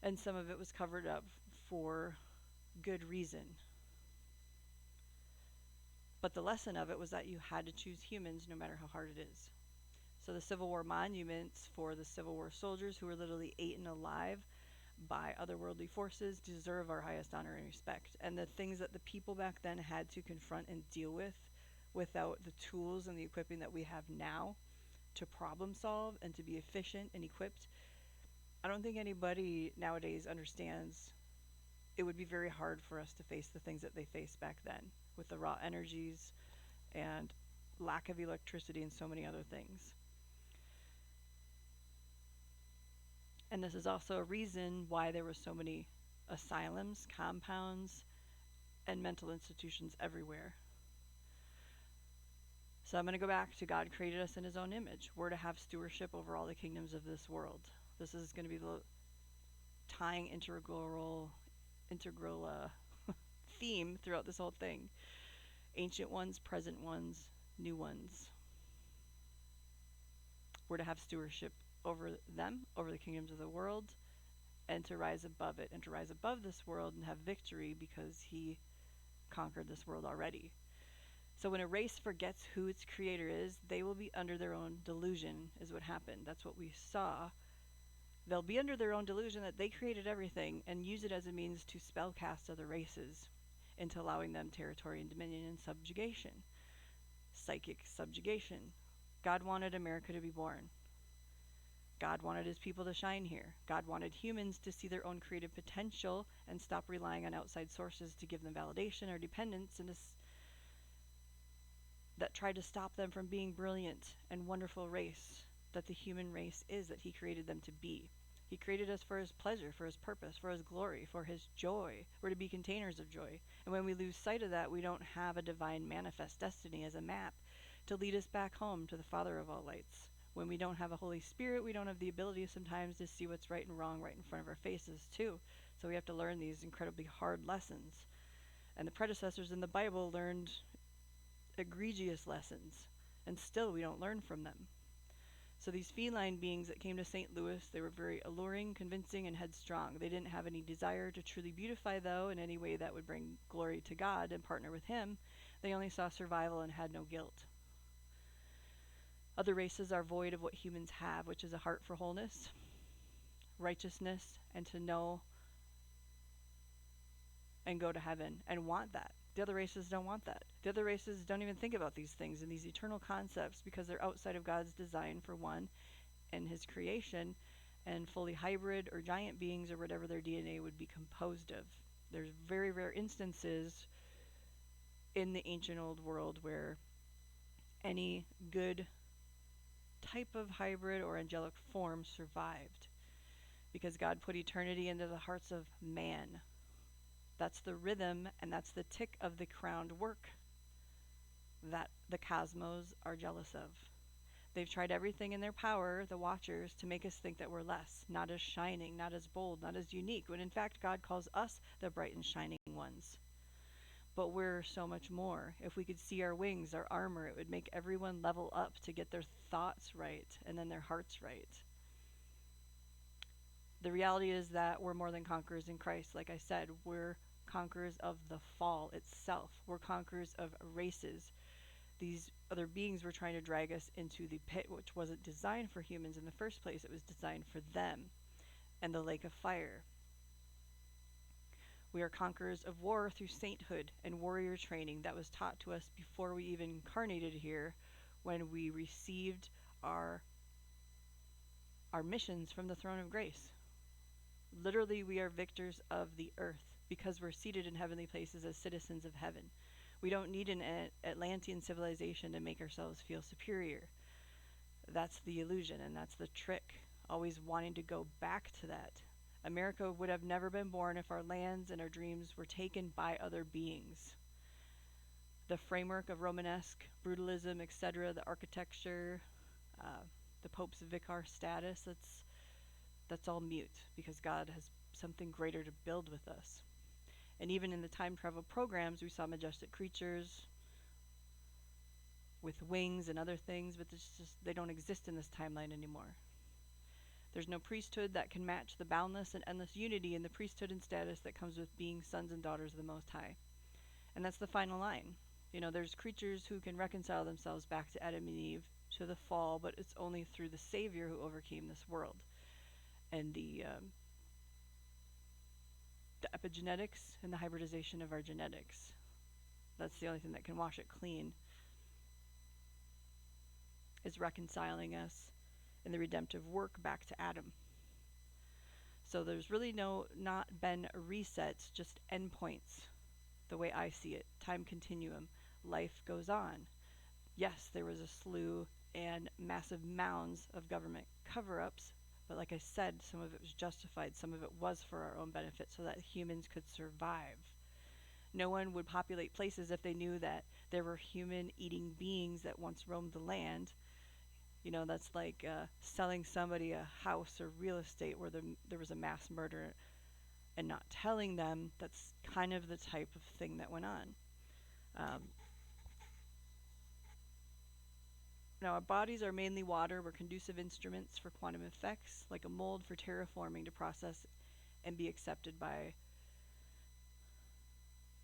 And some of it was covered up for good reason. But the lesson of it was that you had to choose humans no matter how hard it is. So the Civil War monuments for the Civil War soldiers who were literally eaten alive by otherworldly forces deserve our highest honor and respect. And the things that the people back then had to confront and deal with without the tools and the equipping that we have now to problem solve and to be efficient and equipped, I don't think anybody nowadays understands. It would be very hard for us to face the things that they faced back then with the raw energies and lack of electricity and so many other things. And this is also a reason why there were so many asylums, compounds, and mental institutions everywhere. So I'm going to go back to God created us in his own image. We're to have stewardship over all the kingdoms of this world. This is going to be the tying integral theme throughout this whole thing. Ancient ones, present ones, new ones. We're to have stewardship over them, over the kingdoms of the world, and to rise above it, and to rise above this world and have victory because he conquered this world already. So when a race forgets who its creator is, they will be under their own delusion, is what happened. That's what we saw. They'll be under their own delusion that they created everything and use it as a means to spellcast other races into allowing them territory and dominion and subjugation. Psychic subjugation. God wanted America to be born. God wanted his people to shine here. God wanted humans to see their own creative potential and stop relying on outside sources to give them validation or dependence and that tried to stop them from being brilliant and wonderful race that the human race is, that he created them to be. He created us for his pleasure, for his purpose, for his glory, for his joy. We're to be containers of joy. And when we lose sight of that, we don't have a divine manifest destiny as a map to lead us back home to the Father of all lights. When we don't have a Holy Spirit, we don't have the ability sometimes to see what's right and wrong right in front of our faces too. So we have to learn these incredibly hard lessons. And the predecessors in the Bible learned egregious lessons, and still we don't learn from them. So these feline beings that came to St. Louis, they were very alluring, convincing, and headstrong. They didn't have any desire to truly beautify, though, in any way that would bring glory to God and partner with him. They only saw survival and had no guilt. Other races are void of what humans have, which is a heart for wholeness, righteousness, and to know and go to heaven and want that. The other races don't want that. The other races don't even think about these things and these eternal concepts because they're outside of God's design for one and his creation, and fully hybrid or giant beings or whatever their DNA would be composed of. There's very rare instances in the ancient old world where any good type of hybrid or angelic form survived because God put eternity into the hearts of man. That's the rhythm and that's the tick of the crowned work that the cosmos are jealous of. They've tried everything in their power, the Watchers, to make us think that we're less, not as shining, not as bold, not as unique, when in fact God calls us the bright and shining ones. But we're so much more. If we could see our wings, our armor, it would make everyone level up to get their thoughts right and then their hearts right. The reality is that we're more than conquerors in Christ. Like I said, we're conquerors of the fall itself. We're conquerors of races. These other beings were trying to drag us into the pit, which wasn't designed for humans in the first place. It was designed for them, and the lake of fire. We are conquerors of war through sainthood and warrior training that was taught to us before we even incarnated here, when we received our missions from the throne of grace. Literally, we are victors of the earth because we're seated in heavenly places as citizens of heaven. We don't need an Atlantean civilization to make ourselves feel superior. That's the illusion, and that's the trick, always wanting to go back to that. America would have never been born if our lands and our dreams were taken by other beings. The framework of Romanesque brutalism, etc., the architecture, the Pope's vicar status, that's all mute because God has something greater to build with us. And even in the time travel programs, we saw majestic creatures with wings and other things, but they don't exist in this timeline anymore. There's no priesthood that can match the boundless and endless unity in the priesthood and status that comes with being sons and daughters of the Most High. And that's the final line. There's creatures who can reconcile themselves back to Adam and Eve, to the fall, but it's only through the Savior who overcame this world. And the epigenetics and the hybridization of our genetics. That's the only thing that can wash it clean, is reconciling us in the redemptive work back to Adam. So there's really not been resets, just endpoints, the way I see it. Time continuum. Life goes on. Yes, there was a slew and massive mounds of government cover-ups, but like I said, some of it was justified, some of it was for our own benefit so that humans could survive. No one would populate places if they knew that there were human-eating beings that once roamed the land. That's like selling somebody a house or real estate where there was a mass murder and not telling them. That's kind of the type of thing that went on. Now, our bodies are mainly water. We're conducive instruments for quantum effects, like a mold for terraforming to process and be accepted by.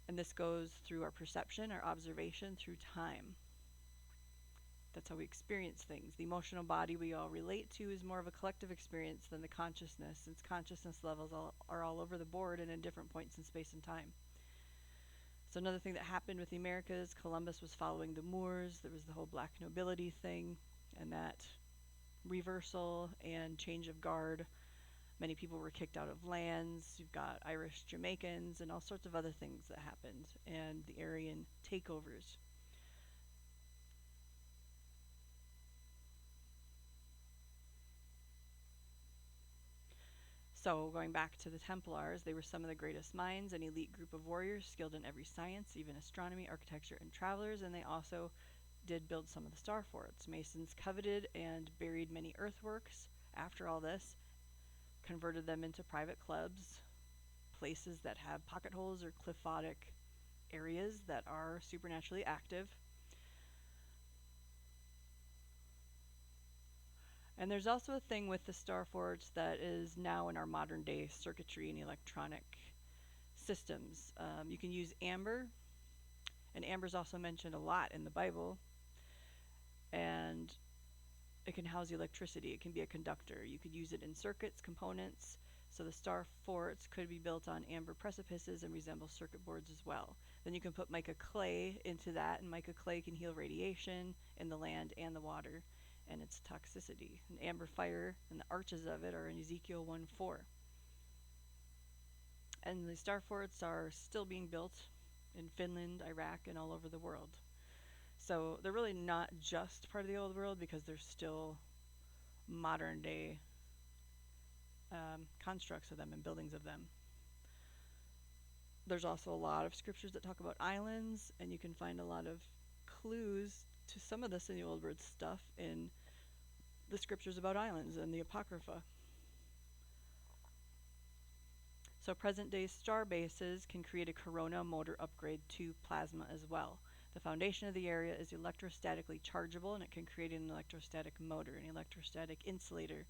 And this goes through our perception, our observation, through time. That's how we experience things. The emotional body we all relate to is more of a collective experience than the consciousness, since consciousness levels are all over the board and in different points in space and time. So another thing that happened with the Americas, Columbus was following the Moors. There was the whole black nobility thing, and that reversal and change of guard. Many people were kicked out of lands. You've got Irish Jamaicans and all sorts of other things that happened, and the Aryan takeovers. So going back to the Templars, they were some of the greatest minds, an elite group of warriors skilled in every science, even astronomy, architecture, and travelers, and they also did build some of the star forts. Masons coveted and buried many earthworks after all this, converted them into private clubs, places that have pocket holes or cliffotic areas that are supernaturally active. And there's also a thing with the star forts that is now in our modern day circuitry and electronic systems. You can use amber, and amber is also mentioned a lot in the Bible, and it can house electricity. It can be a conductor. You could use it in circuits, components, so the star forts could be built on amber precipices and resemble circuit boards as well. Then you can put mica clay into that, and mica clay can heal radiation in the land and the water and its toxicity. And amber fire and the arches of it are in Ezekiel 1:4. And the star forts are still being built in Finland, Iraq, and all over the world. So they're really not just part of the old world because they're still modern day constructs of them and buildings of them. There's also a lot of scriptures that talk about islands, and you can find a lot of clues to some of this in the Old World stuff in the scriptures about islands and the Apocrypha. So present day star bases can create a corona motor upgrade to plasma as well. The foundation of the area is electrostatically chargeable, and it can create an electrostatic motor, an electrostatic insulator.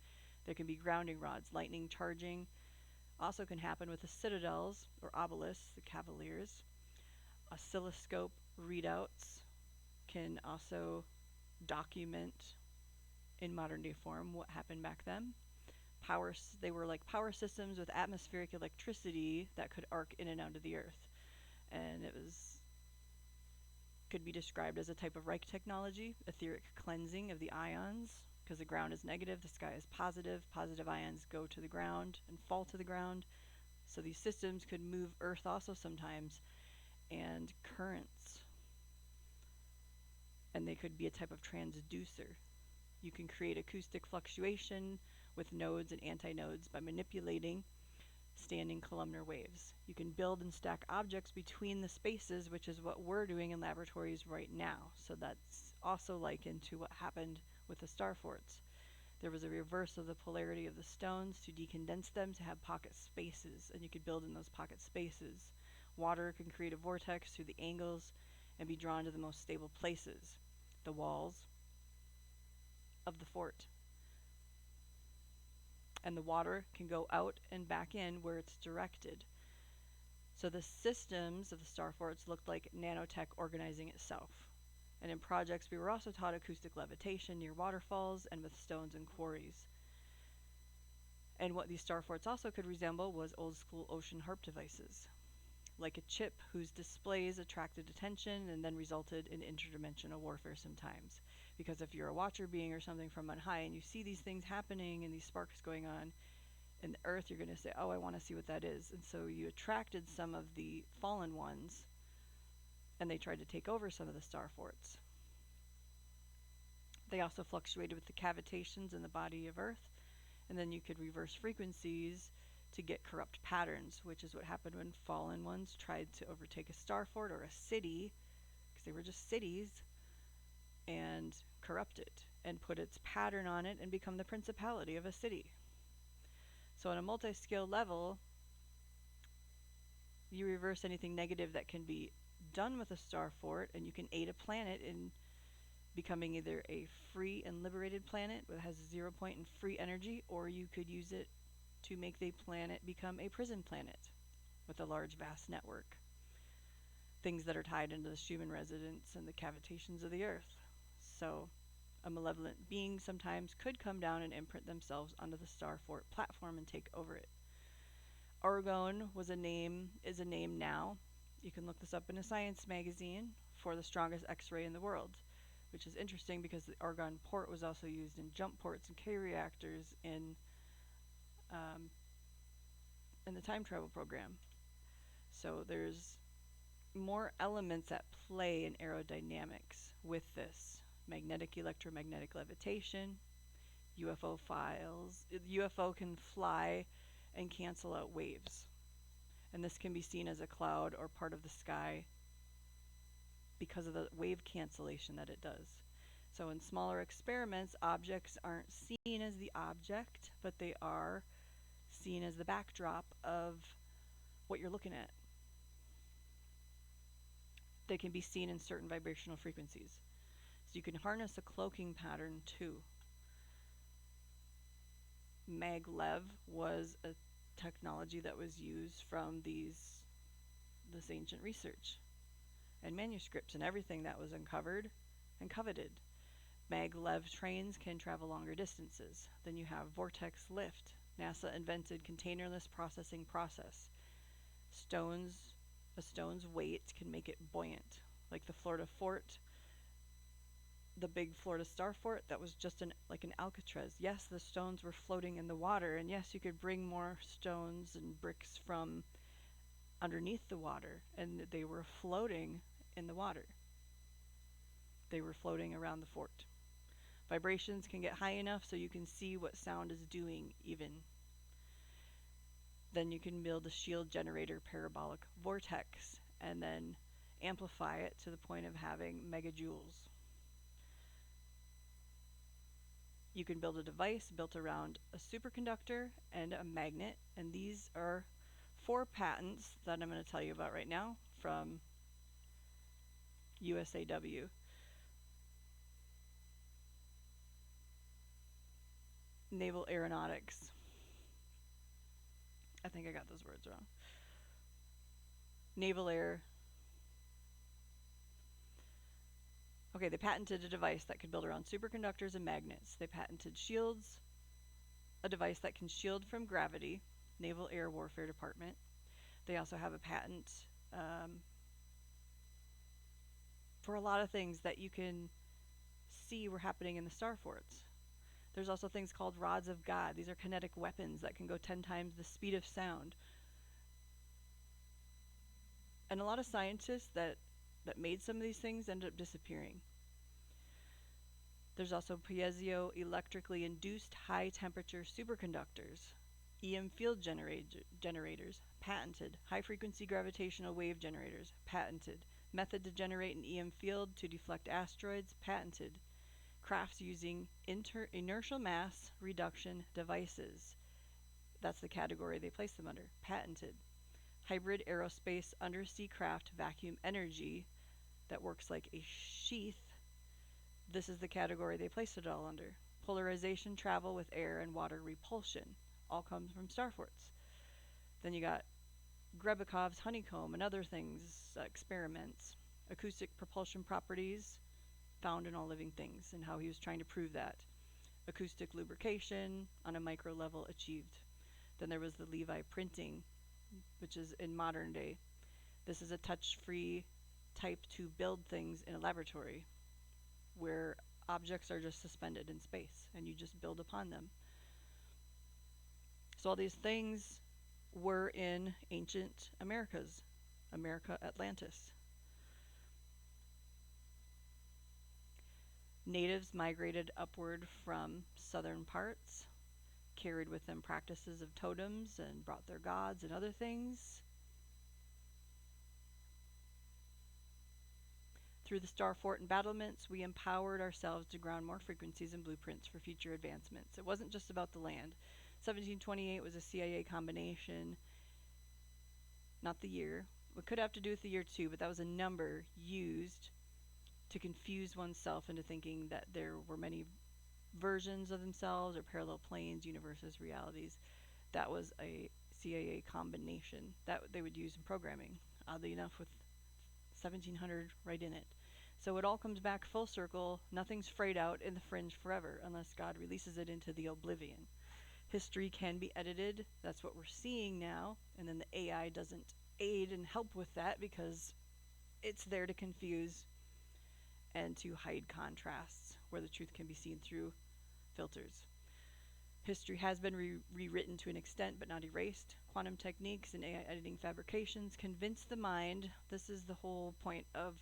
There can be grounding rods, lightning charging. Also can happen with the citadels or obelisks, the cavaliers. Oscilloscope readouts can also document in modern day form what happened back then. They were like power systems with atmospheric electricity that could arc in and out of the earth. And it could be described as a type of Reich technology, etheric cleansing of the ions, because the ground is negative, the sky is positive. Positive ions go to the ground and fall to the ground. So these systems could move Earth also sometimes, and currents. And they could be a type of transducer. You can create acoustic fluctuation with nodes and antinodes by manipulating standing columnar waves. You can build and stack objects between the spaces, which is what we're doing in laboratories right now. So that's also likened to what happened with the star forts. There was a reverse of the polarity of the stones to decondense them to have pocket spaces, and you could build in those pocket spaces. Water can create a vortex through the angles and be drawn to the most stable places, the walls of the fort. And the water can go out and back in where it's directed. So the systems of the star forts looked like nanotech organizing itself. And in projects, we were also taught acoustic levitation near waterfalls and with stones and quarries. And what these star forts also could resemble was old school ocean harp devices, like a chip whose displays attracted attention and then resulted in interdimensional warfare sometimes. Because if you're a watcher being or something from on high and you see these things happening and these sparks going on in the earth, you're going to say, oh, I want to see what that is. And so you attracted some of the fallen ones, and they tried to take over some of the star forts. They also fluctuated with the cavitations in the body of Earth, and then you could reverse frequencies to get corrupt patterns, which is what happened when fallen ones tried to overtake a star fort or a city, because they were just cities, and corrupt it and put its pattern on it and become the principality of a city. So on a multi-scale level, you reverse anything negative that can be done with a star fort, and you can aid a planet in becoming either a free and liberated planet that has 0 point and free energy, or you could use it to make the planet become a prison planet with a large vast network. Things that are tied into the human residence and the cavitations of the earth. So a malevolent being sometimes could come down and imprint themselves onto the star fort platform and take over it. Argon is a name now. You can look this up in a science magazine for the strongest X-ray in the world, which is interesting because the argon port was also used in jump ports and K reactors in the time travel program. So there's more elements at play in aerodynamics with this. Magnetic electromagnetic levitation, UFO files. UFO can fly and cancel out waves. And this can be seen as a cloud or part of the sky because of the wave cancellation that it does. So in smaller experiments, objects aren't seen as the object, but they are seen as the backdrop of what you're looking at. They can be seen in certain vibrational frequencies. So you can harness a cloaking pattern too. Maglev was a technology that was used from this ancient research and manuscripts and everything that was uncovered and coveted. Maglev trains can travel longer distances. Then you have vortex lift. NASA invented containerless processing process. A stone's weight can make it buoyant, like the Florida fort, the big Florida star fort that was just like an Alcatraz. Yes, the stones were floating in the water, and yes, you could bring more stones and bricks from underneath the water, and they were floating in the water. They were floating around the fort. Vibrations can get high enough so you can see what sound is doing even. Then you can build a shield generator parabolic vortex and then amplify it to the point of having megajoules. You can build a device built around a superconductor and a magnet, and these are 4 patents that I'm going to tell you about right now from USAW. Naval Aeronautics. I think I got those words wrong. Naval Air. Okay, they patented a device that could build around superconductors and magnets. They patented shields, a device that can shield from gravity, Naval Air Warfare Department. They also have a patent for a lot of things that you can see were happening in the star forts. There's also things called rods of God. These are kinetic weapons that can go 10 times the speed of sound. And a lot of scientists that made some of these things ended up disappearing. There's also piezoelectrically induced high temperature superconductors, EM field generators, patented. High frequency gravitational wave generators, patented. Method to generate an EM field to deflect asteroids, patented. Crafts using inertial mass reduction devices. That's the category they place them under, patented. Hybrid aerospace undersea craft vacuum energy that works like a sheath. This is the category they place it all under. Polarization travel with air and water repulsion. All comes from star forts. Then you got Grebekov's honeycomb and other things, experiments. Acoustic propulsion properties found in all living things and how he was trying to prove that. Acoustic lubrication on a micro level achieved. Then there was the Levi printing, which is in modern day. This is a touch-free type to build things in a laboratory where objects are just suspended in space and you just build upon them. So all these things were in ancient Americas, America Atlantis. Natives migrated upward from southern parts, carried with them practices of totems and brought their gods and other things. Through the star fort and battlements, we empowered ourselves to ground more frequencies and blueprints for future advancements. It wasn't just about the land. 1728 was a CIA combination, not the year. It could have to do with the year too, but that was a number used to confuse oneself into thinking that there were many versions of themselves or parallel planes, universes, realities. That was a CIA combination that they would use in programming, oddly enough, with 1700 right in it. So it all comes back full circle. Nothing's frayed out in the fringe forever unless God releases it into the oblivion. History can be edited. That's what we're seeing now. And then the AI doesn't aid and help with that because it's there to confuse and to hide contrasts where the truth can be seen through filters. History has been rewritten to an extent but not erased. Quantum techniques and AI editing fabrications convince the mind. This is the whole point of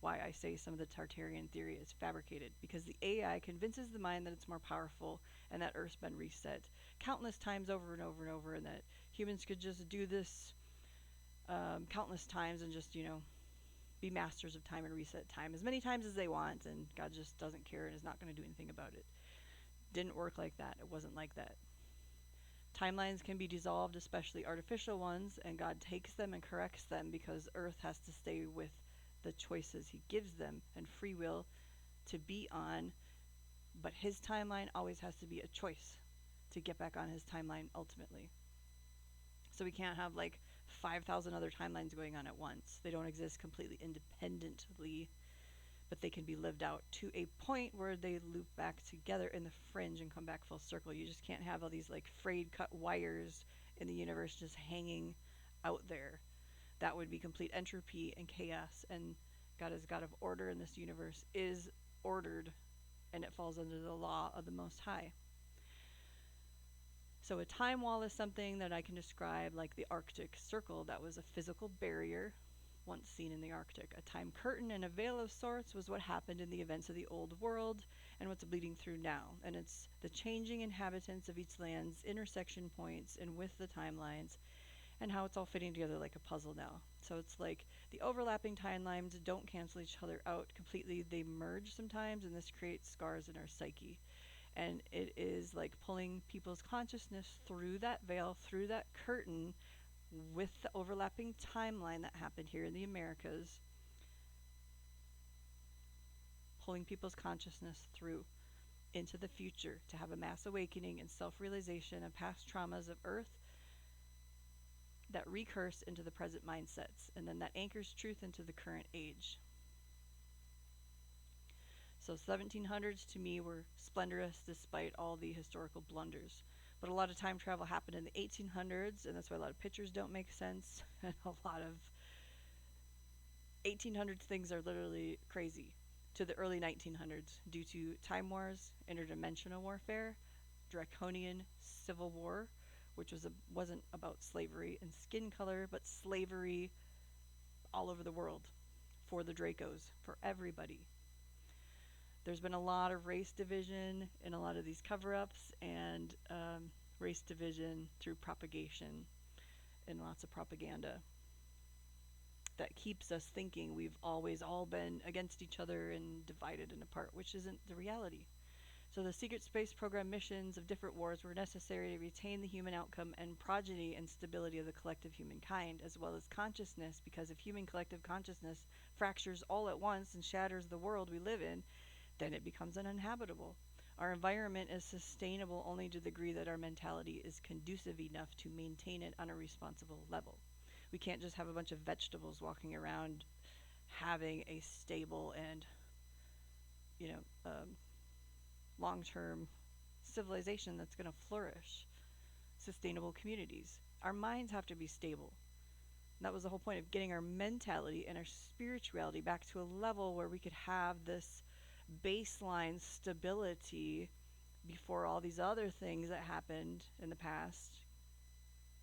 why I say some of the Tartarian theory is fabricated, because the AI convinces the mind that it's more powerful and that Earth's been reset countless times over and over and over, and that humans could just do this countless times and just, be masters of time and reset time as many times as they want, and God just doesn't care and is not going to do anything about it. Didn't work like that. It wasn't like that. Timelines can be dissolved, especially artificial ones, and God takes them and corrects them because Earth has to stay with the choices he gives them and free will to be on, but his timeline always has to be a choice to get back on his timeline ultimately. So we can't have like 5,000 other timelines going on at once. They don't exist completely independently, but they can be lived out to a point where they loop back together in the fringe and come back full circle. You just can't have all these like frayed cut wires in the universe just hanging out there. That would be complete entropy and chaos, and God is God of order, and this universe is ordered, and it falls under the law of the Most High. So a time wall is something that I can describe like the Arctic Circle. That was a physical barrier once seen in the Arctic. A time curtain and a veil of sorts was what happened in the events of the old world, and what's bleeding through now. And it's the changing inhabitants of each land's intersection points and with the timelines, and how it's all fitting together like a puzzle now. So it's like the overlapping timelines don't cancel each other out completely, they merge sometimes, and this creates scars in our psyche. And it is like pulling people's consciousness through that veil, through that curtain, with the overlapping timeline that happened here in the Americas, pulling people's consciousness through into the future to have a mass awakening and self-realization of past traumas of Earth that recurse into the present mindsets, and then that anchors truth into the current age. So 1700s to me were splendorous despite all the historical blunders. But a lot of time travel happened in the 1800s, and that's why a lot of pictures don't make sense. And a lot of 1800s things are literally crazy to the early 1900s due to time wars, interdimensional warfare, draconian civil war, which wasn't about slavery and skin color, but slavery all over the world for the Dracos, for everybody. There's been a lot of race division in a lot of these cover-ups, and race division through propagation and lots of propaganda that keeps us thinking we've always all been against each other and divided and apart, which isn't the reality. So the secret space program missions of different wars were necessary to retain the human outcome and progeny and stability of the collective humankind, as well as consciousness, because if human collective consciousness fractures all at once and shatters the world we live in, then it becomes uninhabitable. Our environment is sustainable only to the degree that our mentality is conducive enough to maintain it on a responsible level. We can't just have a bunch of vegetables walking around having a stable and, long-term civilization that's going to flourish. Sustainable communities. Our minds have to be stable. And that was the whole point of getting our mentality and our spirituality back to a level where we could have this baseline stability before all these other things that happened in the past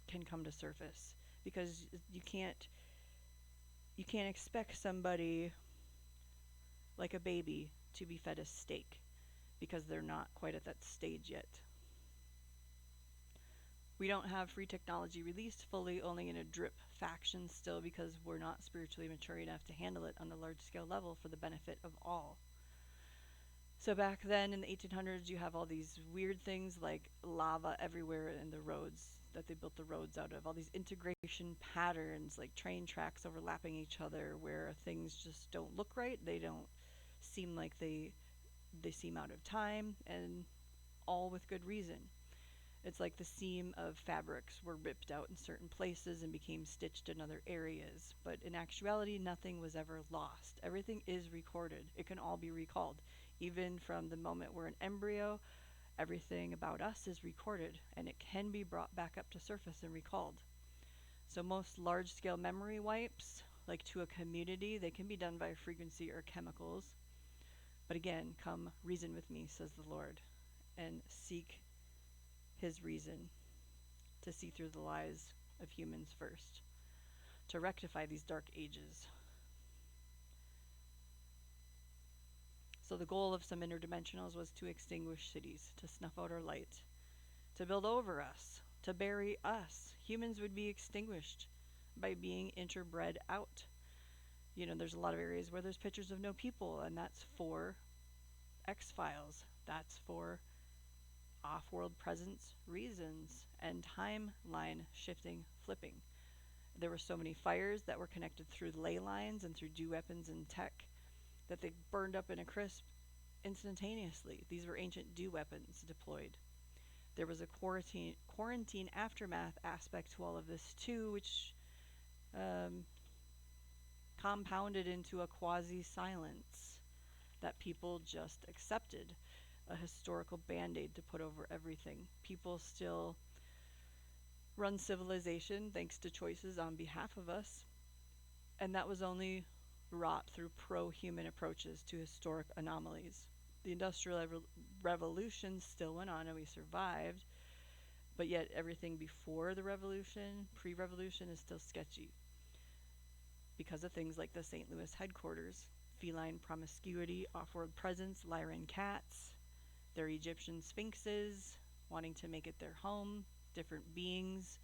can come to surface. Because you can't expect somebody like a baby to be fed a steak, because they're not quite at that stage yet. We don't have free technology released fully, only in a drip faction still, because we're not spiritually mature enough to handle it on a large scale level for the benefit of all. So back then in the 1800s, you have all these weird things like lava everywhere in the roads that they built the roads out of, all these integration patterns like train tracks overlapping each other where things just don't look right. They don't seem like they seem out of time, and all with good reason. It's like the seam of fabrics were ripped out in certain places and became stitched in other areas. But in actuality, nothing was ever lost. Everything is recorded. It can all be recalled. Even from the moment we're an embryo, everything about us is recorded, and it can be brought back up to surface and recalled. So most large-scale memory wipes, like to a community, they can be done by frequency or chemicals. But again, come reason with me, says the Lord, and seek his reason to see through the lies of humans first, to rectify these dark ages. So the goal of some interdimensionals was to extinguish cities, to snuff out our light, to build over us, to bury us. Humans would be extinguished by being interbred out. There's a lot of areas where there's pictures of no people, and that's for X-Files. That's for off-world presence reasons and timeline shifting, flipping. There were so many fires that were connected through ley lines and through dew weapons and tech that they burned up in a crisp instantaneously. These were ancient dew weapons deployed. There was a quarantine aftermath aspect to all of this too, which compounded into a quasi-silence that people just accepted, a historical band-aid to put over everything. People still run civilization thanks to choices on behalf of us, and that was only wrought through pro-human approaches to historic anomalies. The Industrial Revolution still went on and we survived, but yet everything before the revolution, pre-revolution, is still sketchy because of things like the St. Louis headquarters feline promiscuity, off-world presence, Lyran cats, their Egyptian sphinxes, wanting to make it their home, different beings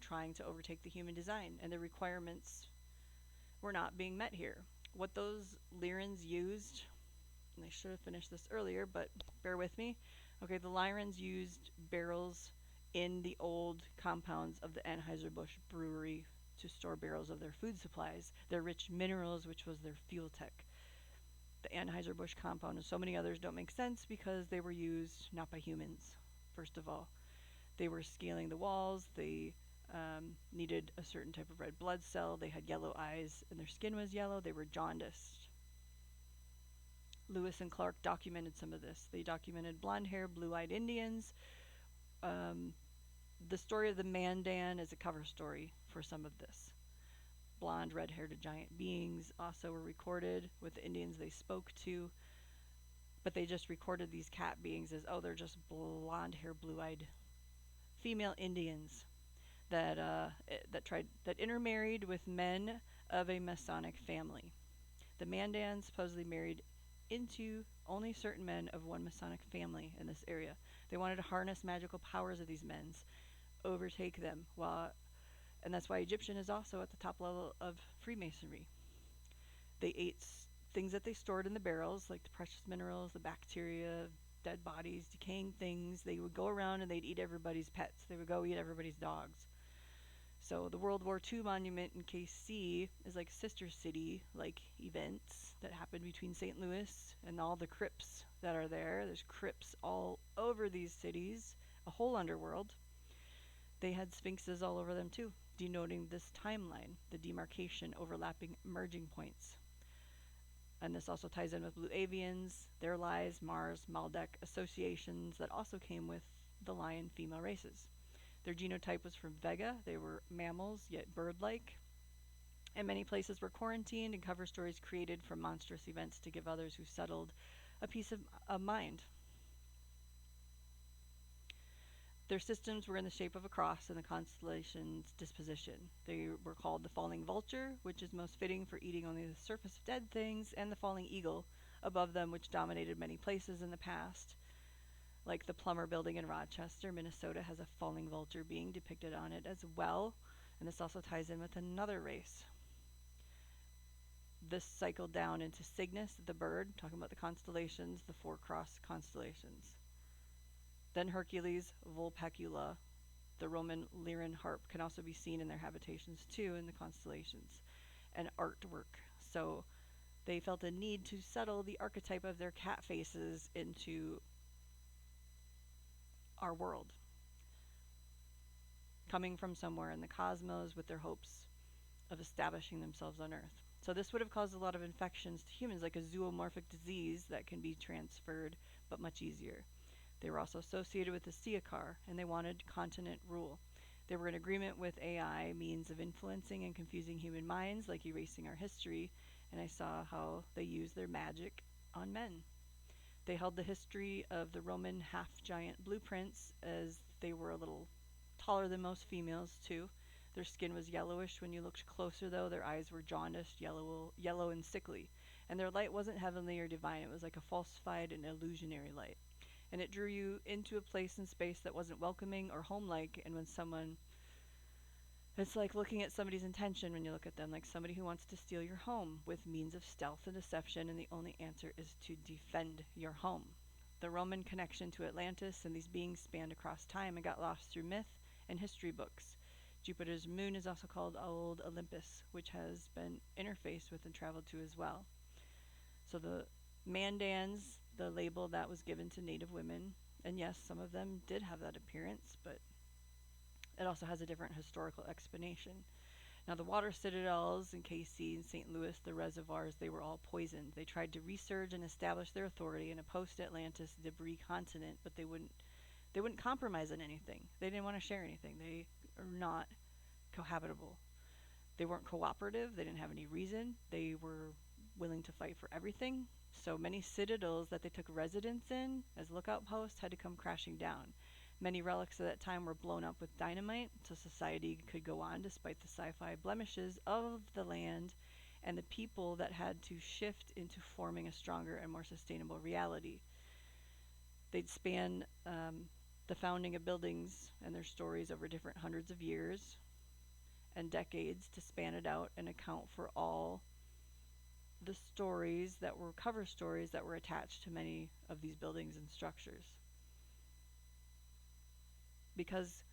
trying to overtake the human design, and the requirements were not being met here. What those Lyrans used, and I should have finished this earlier, but bear with me. Okay, the Lyrans used barrels in the old compounds of the Anheuser-Busch brewery to store barrels of their food supplies, their rich minerals, which was their fuel tech. The Anheuser-Busch compound and so many others don't make sense because they were used not by humans, first of all. They were scaling the walls, they needed a certain type of red blood cell, they had yellow eyes and their skin was yellow, they were jaundiced. Lewis and Clark documented some of this. They documented blonde hair, blue-eyed Indians. The story of the Mandan is a cover story for some of this. Blonde, red-haired giant beings also were recorded with the Indians they spoke to, but they just recorded these cat beings as, oh, they're just blonde hair, blue-eyed female Indians that intermarried with men of a Masonic family. The Mandans supposedly married into only certain men of one Masonic family in this area. They wanted to harness magical powers of these men, overtake them, and that's why Egyptian is also at the top level of Freemasonry. They ate things that they stored in the barrels, like the precious minerals, the bacteria, dead bodies, decaying things. They would go around and they'd eat everybody's pets. They would go eat everybody's dogs. So the World War II monument in KC is like sister city, like events that happened between St. Louis and all the crypts that are there. There's crypts all over these cities, a whole underworld. They had sphinxes all over them too, denoting this timeline, the demarcation, overlapping merging points. And this also ties in with blue avians, their lies, Mars, Maldek associations that also came with the lion female races. Their genotype was from Vega. They were mammals, yet bird-like. And many places were quarantined and cover stories created from monstrous events to give others who settled a peace of mind. Their systems were in the shape of a cross and the constellation's disposition. They were called the falling vulture, which is most fitting for eating only the surface of dead things, and the falling eagle above them, which dominated many places in the past. Like the Plummer Building in Rochester, Minnesota has a falling vulture being depicted on it as well, and this also ties in with another race. This cycled down into Cygnus, the bird, talking about the constellations, the four cross constellations. Then Hercules, Vulpecula, the Roman Lyran harp, can also be seen in their habitations too in the constellations, and artwork. So they felt a need to settle the archetype of their cat faces into our world, coming from somewhere in the cosmos with their hopes of establishing themselves on Earth. So this would have caused a lot of infections to humans, like a zoomorphic disease that can be transferred, but much easier. They were also associated with the Siakar, and they wanted continent rule. They were in agreement with AI means of influencing and confusing human minds, like erasing our history, and I saw how they used their magic on men. They held the history of the Roman half-giant blueprints, as they were a little taller than most females too. Their skin was yellowish when you looked closer, though. Their eyes were jaundiced, yellow and sickly. And their light wasn't heavenly or divine. It was like a falsified and illusionary light. And it drew you into a place and space that wasn't welcoming or home-like. And when someone... It's like looking at somebody's intention when you look at them, like somebody who wants to steal your home with means of stealth and deception, and the only answer is to defend your home. The Roman connection to Atlantis and these beings spanned across time and got lost through myth and history books. Jupiter's moon is also called Old Olympus, which has been interfaced with and traveled to as well. So the Mandans, the label that was given to Native women, and yes, some of them did have that appearance, but it also has a different historical explanation. Now the water citadels in KC and St. Louis, the reservoirs, they were all poisoned. They tried to resurge and establish their authority in a post-Atlantis debris continent, but they wouldn't compromise on anything. They didn't want to share anything. They are not cohabitable. They weren't cooperative. They didn't have any reason. They were willing to fight for everything. So many citadels that they took residence in as lookout posts had to come crashing down. Many relics of that time were blown up with dynamite so society could go on despite the sci-fi blemishes of the land and the people that had to shift into forming a stronger and more sustainable reality. They'd span the founding of buildings and their stories over different hundreds of years and decades to span it out and account for all the stories that were cover stories that were attached to many of these buildings and structures. Because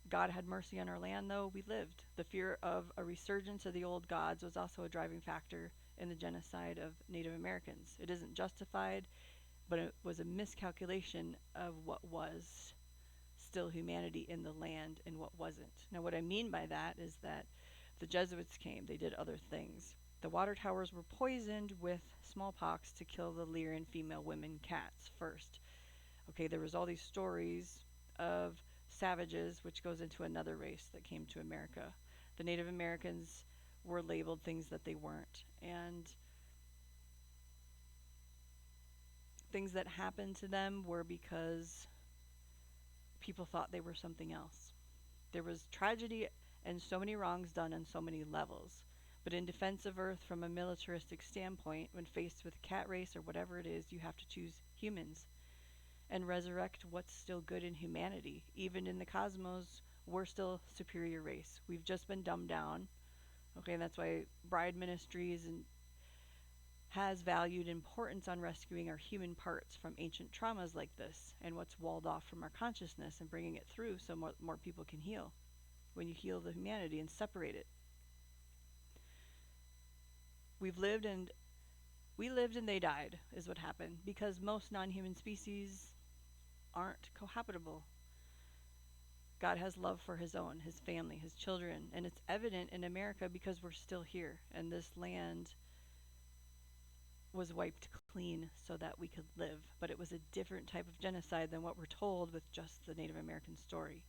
God had mercy on our land, though, we lived. The fear of a resurgence of the old gods was also a driving factor in the genocide of Native Americans. It isn't justified, but it was a miscalculation of what was still humanity in the land and what wasn't. Now, what I mean by that is that the Jesuits came, they did other things. The water towers were poisoned with smallpox to kill the Lyran female women cats first. Okay, there was all these stories of savages, which goes into another race that came to America. The Native Americans were labeled things that they weren't, and things that happened to them were because people thought they were something else. There was tragedy and so many wrongs done on so many levels. But in defense of Earth from a militaristic standpoint, when faced with a cat race or whatever it is, you have to choose humans and resurrect what's still good in humanity. Even in the cosmos, we're still a superior race. We've just been dumbed down. Okay, and that's why Bride Ministries has valued importance on rescuing our human parts from ancient traumas like this and what's walled off from our consciousness and bringing it through so more people can heal. When you heal the humanity and separate it. We lived and they died is what happened, because most non-human species aren't cohabitable. God has love for his own, his family, his children, and it's evident in America because we're still here, and this land was wiped clean so that we could live. But it was a different type of genocide than what we're told with just the Native American story.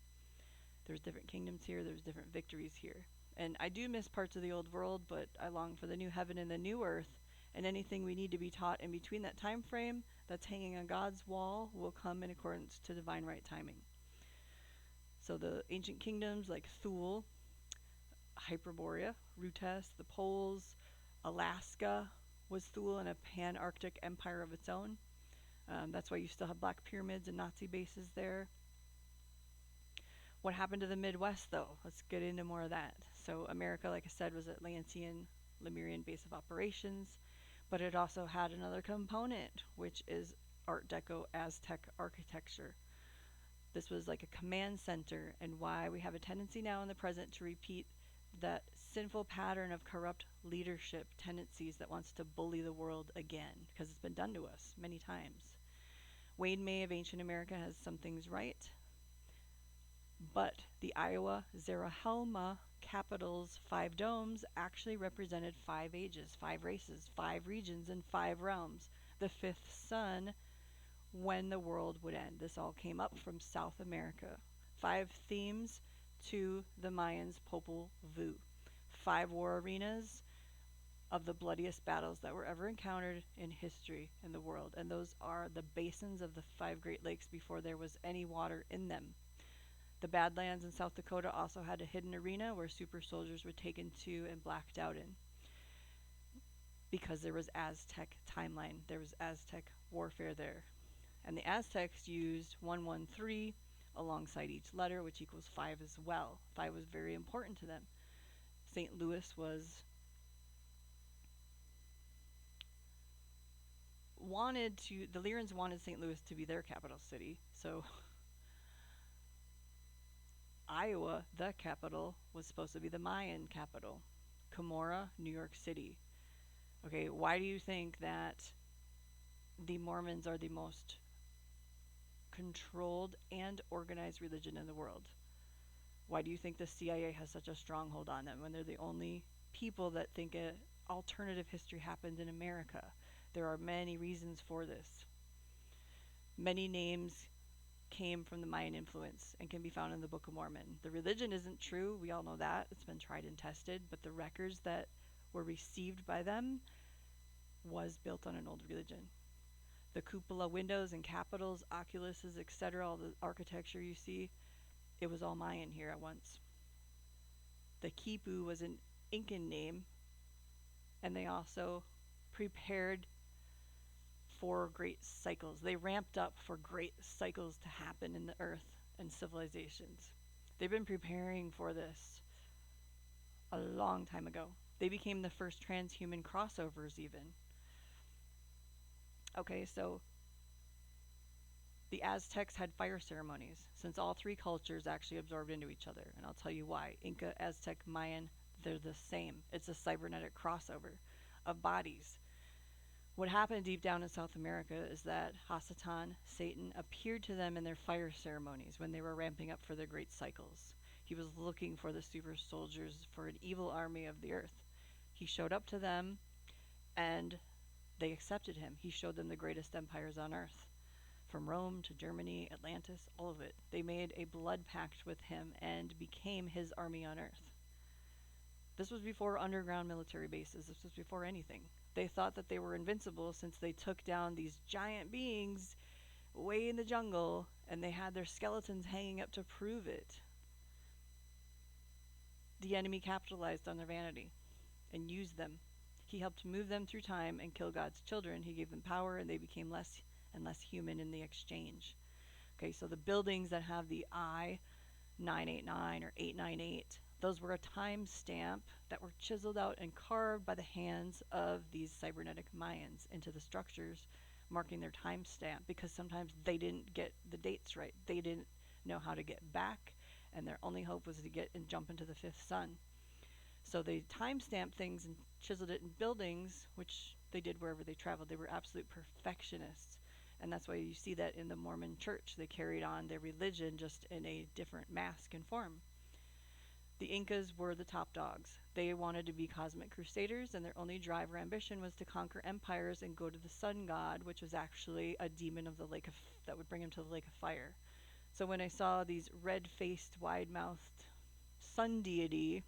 There's different kingdoms here, there's different victories here. And I do miss parts of the old world, but I long for the new heaven and the new earth, and anything we need to be taught in between that time frame that's hanging on God's wall will come in accordance to divine right timing. So the ancient kingdoms like Thule, Hyperborea, Rutes, the Poles, Alaska was Thule and a pan-Arctic empire of its own. That's why you still have black pyramids and Nazi bases there. What happened to the Midwest, though? Let's get into more of that. So America, like I said, was Atlantean, Lemurian base of operations, but it also had another component, which is Art Deco Aztec architecture. This was like a command center, and why we have a tendency now in the present to repeat that sinful pattern of corrupt leadership tendencies that wants to bully the world again, because it's been done to us many times. Wayne May of Ancient America has some things right, but the Iowa Zarahemla capital's 5 domes actually represented 5 ages, 5 races, 5 regions, and 5 realms. The 5th sun when the world would end. This all came up from South America. 5 themes to the Mayans' Popol Vuh. 5 war arenas of the bloodiest battles that were ever encountered in history in the world. And those are the basins of the 5 Great Lakes before there was any water in them. The Badlands in South Dakota also had a hidden arena where super soldiers were taken to and blacked out in. Because there was Aztec timeline. There was Aztec warfare there. And the Aztecs used 113 alongside each letter, which equals 5 as well. 5 was very important to them. St. Louis was the Lyrans wanted St. Louis to be their capital city. So Iowa, the capital, was supposed to be the Mayan capital. Cumorah, New York City. Okay, why do you think that the Mormons are the most controlled and organized religion in the world? Why do you think the CIA has such a stronghold on them when they're the only people that think an alternative history happened in America? There are many reasons for this. Many names came from the Mayan influence and can be found in the Book of Mormon. The religion isn't true, we all know that, it's been tried and tested, but the records that were received by them was built on an old religion. The cupola windows and capitals, oculuses, etc., all the architecture you see, it was all Mayan here at once. The Quipu was an Incan name And they also prepared for great cycles. They ramped up for great cycles to happen in the earth and civilizations. They've been preparing for this a long time ago. They became the first transhuman crossovers, even. Okay, so the Aztecs had fire ceremonies, since all three cultures actually absorbed into each other. And I'll tell you why. Inca, Aztec, Mayan, they're the same. It's a cybernetic crossover of bodies. What happened deep down in South America is that Hasatan, Satan, appeared to them in their fire ceremonies when they were ramping up for their great cycles. He was looking for the super soldiers for an evil army of the earth. He showed up to them, and they accepted him. He showed them the greatest empires on earth. From Rome to Germany, Atlantis, all of it. They made a blood pact with him and became his army on earth. This was before underground military bases. This was before anything. They thought that they were invincible since they took down these giant beings way in the jungle, and they had their skeletons hanging up to prove it. The enemy capitalized on their vanity and used them. He helped move them through time and kill God's children. He gave them power, and they became less and less human in the exchange. Okay, so the buildings that have the I-989 or 898, those were a time stamp that were chiseled out and carved by the hands of these cybernetic Mayans into the structures, marking their time stamp, because sometimes they didn't get the dates right. They didn't know how to get back, and their only hope was to get and jump into the fifth sun. So they time stamped things and chiseled it in buildings, which they did wherever they traveled. They were absolute perfectionists. And that's why you see that in the Mormon church. They carried on their religion just in a different mask and form. The Incas were the top dogs. They wanted to be cosmic crusaders, and their only drive or ambition was to conquer empires and go to the sun god, which was actually a demon of the lake of that would bring him to the lake of fire. So when I saw these red-faced, wide-mouthed sun deity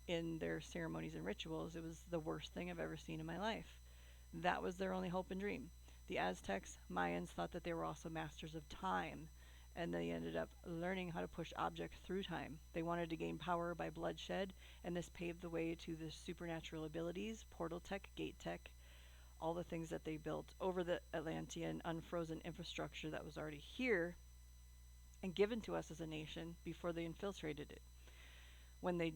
in their ceremonies and rituals, it was the worst thing I've ever seen in my life. That was their only hope and dream. The Aztecs, Mayans thought that they were also masters of time, and they ended up learning how to push objects through time. They wanted to gain power by bloodshed, and this paved the way to the supernatural abilities, portal tech, gate tech, all the things that they built over the Atlantean unfrozen infrastructure that was already here and given to us as a nation before they infiltrated it. When they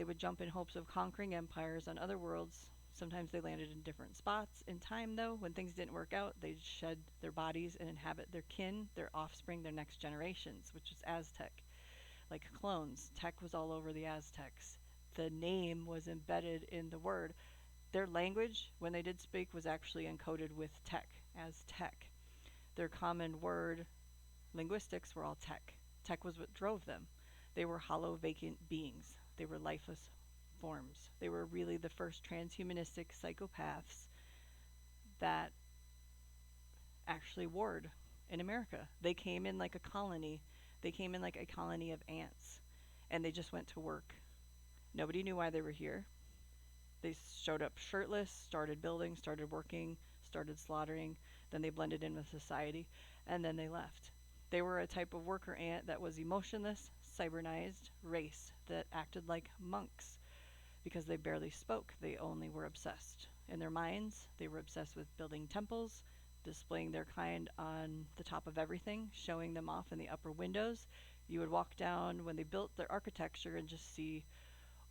would jump in hopes of conquering empires on other worlds. Sometimes they landed in different spots. In time, though, when things didn't work out, they'd shed their bodies and inhabit their kin, their offspring, their next generations, which is Aztec. Like clones, tech was all over the Aztecs. The name was embedded in the word. Their language, when they did speak, was actually encoded with tech, as tech. Their common word, linguistics, were all tech. Tech was what drove them. They were hollow, vacant beings. They were lifeless forms. They were really the first transhumanistic psychopaths that actually warred in America. They came in like a colony. They came in like a colony of ants, and they just went to work. Nobody knew why they were here. They showed up shirtless, started building, started working, started slaughtering, then they blended in with society, and then they left. They were a type of worker ant that was emotionless, cybernized race that acted like monks. Because they barely spoke, they only were obsessed. In their minds, they were obsessed with building temples, displaying their kind on the top of everything, showing them off in the upper windows. You would walk down when they built their architecture and just see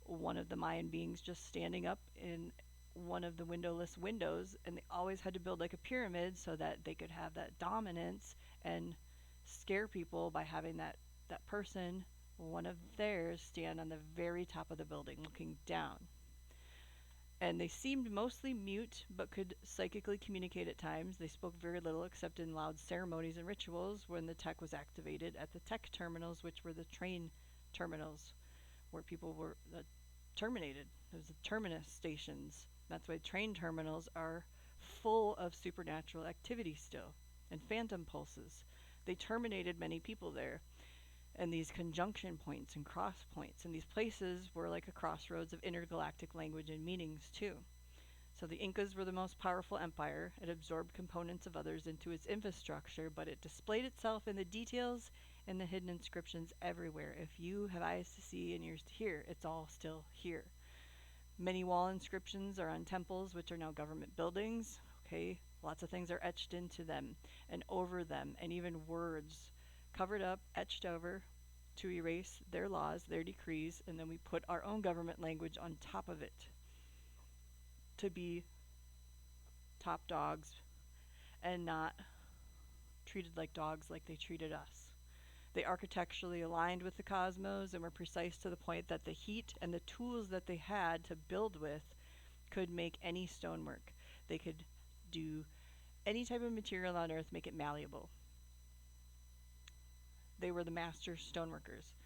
one of the Mayan beings just standing up in one of the windowless windows, and they always had to build like a pyramid so that they could have that dominance and scare people by having that person, one of theirs, stand on the very top of the building looking down. And they seemed mostly mute but could psychically communicate at times. They spoke very little except in loud ceremonies and rituals when the tech was activated at the tech terminals, which were the train terminals where people were terminated. There's the terminus stations. That's why train terminals are full of supernatural activity still and phantom pulses. They terminated many people there. And these conjunction points and cross points, and these places were like a crossroads of intergalactic language and meanings too. So the Incas were the most powerful empire. It absorbed components of others into its infrastructure, but it displayed itself in the details and the hidden inscriptions everywhere. If you have eyes to see and ears to hear, it's all still here. Many wall inscriptions are on temples, which are now government buildings. Okay, lots of things are etched into them and over them, and even words covered up, etched over to erase their laws, their decrees, and then we put our own government language on top of it to be top dogs and not treated like dogs like they treated us. They architecturally aligned with the cosmos and were precise to the point that the heat and the tools that they had to build with could make any stonework. They could do any type of material on earth, make it malleable. They were the master stoneworkers.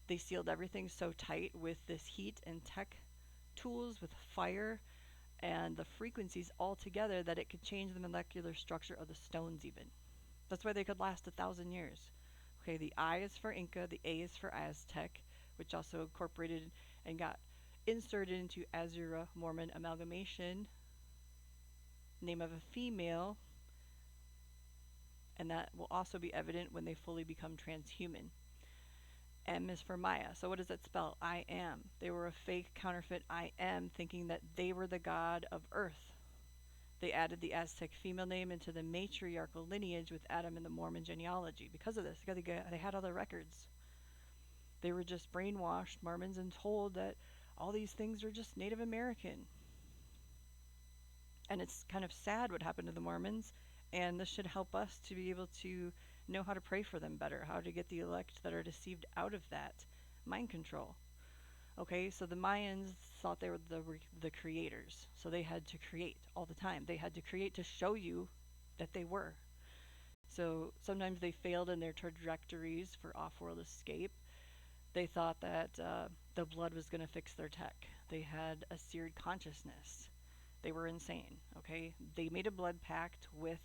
They sealed everything so tight with this heat and tech tools, with fire and the frequencies all together, that it could change the molecular structure of the stones even. That's why they could last 1,000 years. Okay, the I is for Inca, the A is for Aztec, which also incorporated and got inserted into Azura Mormon amalgamation, name of a female, and that will also be evident when they fully become transhuman. M is for Maya. So what does that spell? I am. They were a fake counterfeit I am, thinking that they were the god of earth. They added the Aztec female name into the matriarchal lineage with Adam in the Mormon genealogy. Because of this, they had other records. They were just brainwashed Mormons and told that all these things are just Native American. And it's kind of sad what happened to the Mormons, and this should help us to be able to know how to pray for them better, how to get the elect that are deceived out of that mind control. Okay, so the Mayans thought they were the creators, so they had to create all the time. They had to create to show you that they were. So sometimes they failed in their trajectories for off-world escape. They thought that the blood was going to fix their tech. They had a seared consciousness. They were insane, okay? They made a blood pact with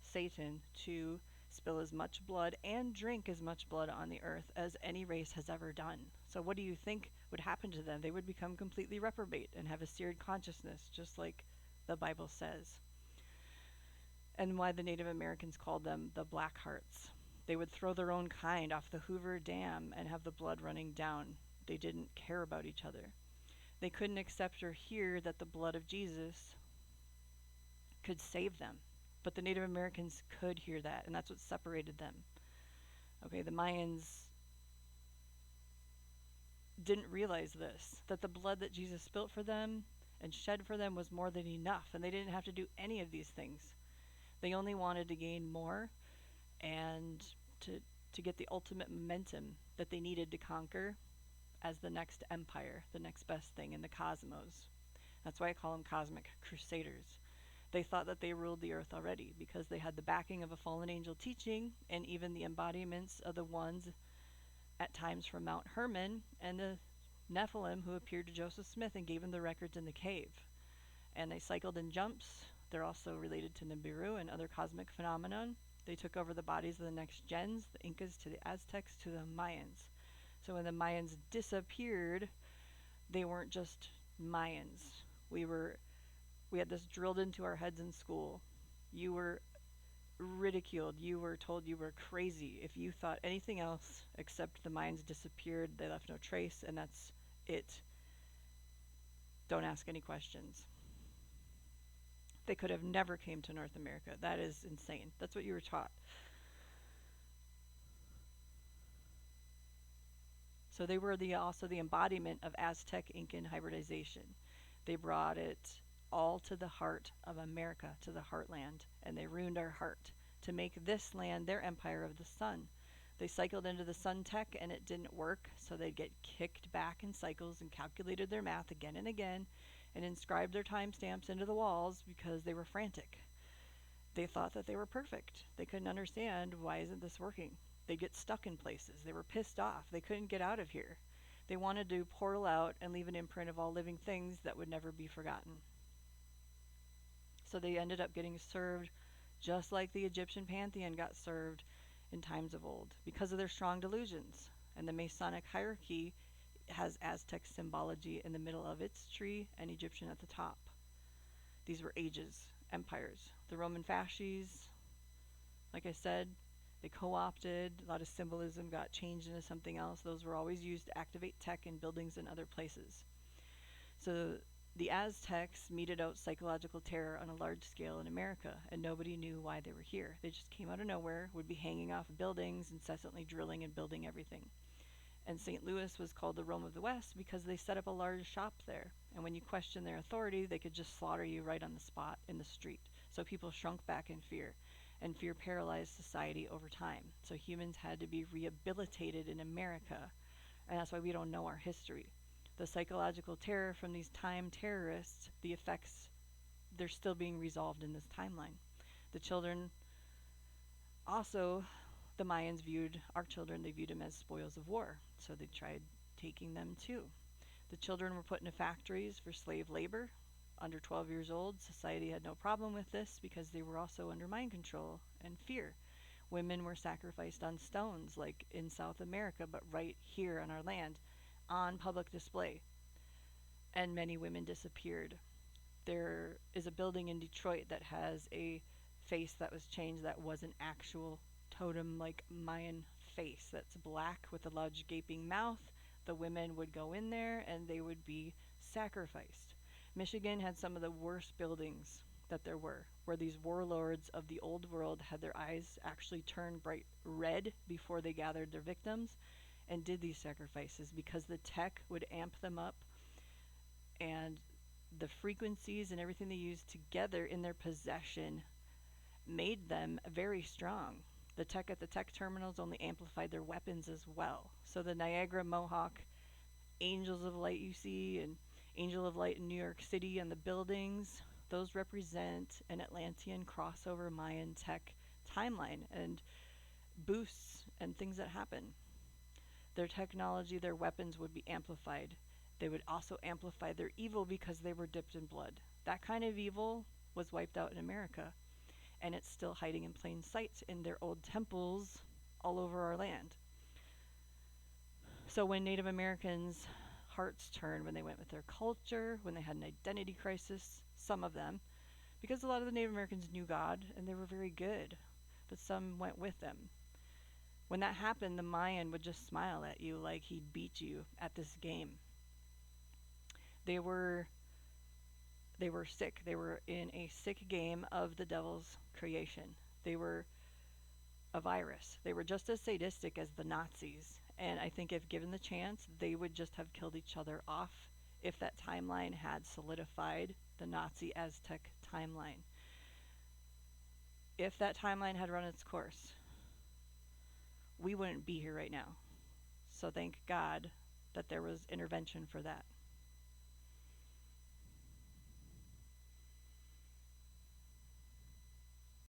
Satan to spill as much blood and drink as much blood on the earth as any race has ever done. So what do you think would happen to them? They would become completely reprobate and have a seared consciousness, just like the Bible says. And why the Native Americans called them the Black Hearts. They would throw their own kind off the Hoover Dam and have the blood running down. They didn't care about each other. They couldn't accept or hear that the blood of Jesus could save them. But the Native Americans could hear that, and that's what separated them. Okay, the Mayans didn't realize this, that the blood that Jesus spilt for them and shed for them was more than enough, and they didn't have to do any of these things. They only wanted to gain more and to get the ultimate momentum that they needed to conquer as the next empire, the next best thing in the cosmos. That's why I call them cosmic crusaders. They thought that they ruled the earth already because they had the backing of a fallen angel teaching and even the embodiments of the ones at times from Mount Hermon and the Nephilim who appeared to Joseph Smith and gave him the records in the cave. And they cycled in jumps. They're also related to Nibiru and other cosmic phenomenon. They took over the bodies of the next gens, the Incas to the Aztecs to the Mayans. So when the Mayans disappeared, they weren't just Mayans. We had this drilled into our heads in school. You were ridiculed. You were told you were crazy if you thought anything else except the Mayans disappeared, they left no trace, and that's it. Don't ask any questions. They could have never came to North America. That is insane. That's what you were taught. So they were also the embodiment of Aztec Incan hybridization. They brought it all to the heart of America, to the heartland, and they ruined our heart to make this land their empire of the sun. They cycled into the sun tech and it didn't work, so they'd get kicked back in cycles and calculated their math again and again and inscribed their timestamps into the walls because they were frantic. They thought that they were perfect. They couldn't understand, why isn't this working? They'd get stuck in places. They were pissed off. They couldn't get out of here. They wanted to portal out and leave an imprint of all living things that would never be forgotten. So they ended up getting served just like the Egyptian pantheon got served in times of old because of their strong delusions. And the Masonic hierarchy has Aztec symbology in the middle of its tree and Egyptian at the top. These were ages, empires. The Roman fasces, like I said, they co-opted. A lot of symbolism got changed into something else. Those were always used to activate tech in buildings and other places. So The Aztecs meted out psychological terror on a large scale in America, and nobody knew why they were here. They just came out of nowhere, would be hanging off buildings, incessantly drilling and building everything. And St. Louis was called the Rome of the West because they set up a large shop there. And when you question their authority, they could just slaughter you right on the spot in the street. So people shrunk back in fear, and fear paralyzed society over time. So humans had to be rehabilitated in America, and that's why we don't know our history. The psychological terror from these time terrorists, the effects, they're still being resolved in this timeline. The children also, the Mayans viewed our children, they viewed them as spoils of war, so they tried taking them too. The children were put into factories for slave labor. Under 12 years old, society had no problem with this because they were also under mind control and fear. Women were sacrificed on stones, like in South America, but right here on our land, on public display. And many women disappeared. There is a building in Detroit that has a face that was changed that was an actual totem like Mayan face that's black with a large gaping mouth. The women would go in there and they would be sacrificed. Michigan had some of the worst buildings that there were, where these warlords of the old world had their eyes actually turn bright red before they gathered their victims and did these sacrifices because the tech would amp them up, and the frequencies and everything they used together in their possession made them very strong. The tech at the tech terminals only amplified their weapons as well. So the Niagara Mohawk angels of light you see, and angel of light in New York City on the buildings, those represent an Atlantean crossover Mayan tech timeline and boosts and things that happen. Their technology, their weapons would be amplified. They would also amplify their evil because they were dipped in blood. That kind of evil was wiped out in America, and it's still hiding in plain sight in their old temples all over our land. So when Native Americans' hearts turned, when they went with their culture, when they had an identity crisis, some of them, because a lot of the Native Americans knew God and they were very good, but some went with them. When that happened, the Mayan would just smile at you like he'd beat you at this game. They were sick. They were in a sick game of the devil's creation. They were a virus. They were just as sadistic as the Nazis. And I think if given the chance, they would just have killed each other off if that timeline had solidified the Nazi Aztec timeline. If that timeline had run its course, we wouldn't be here right now. So thank God that there was intervention for that.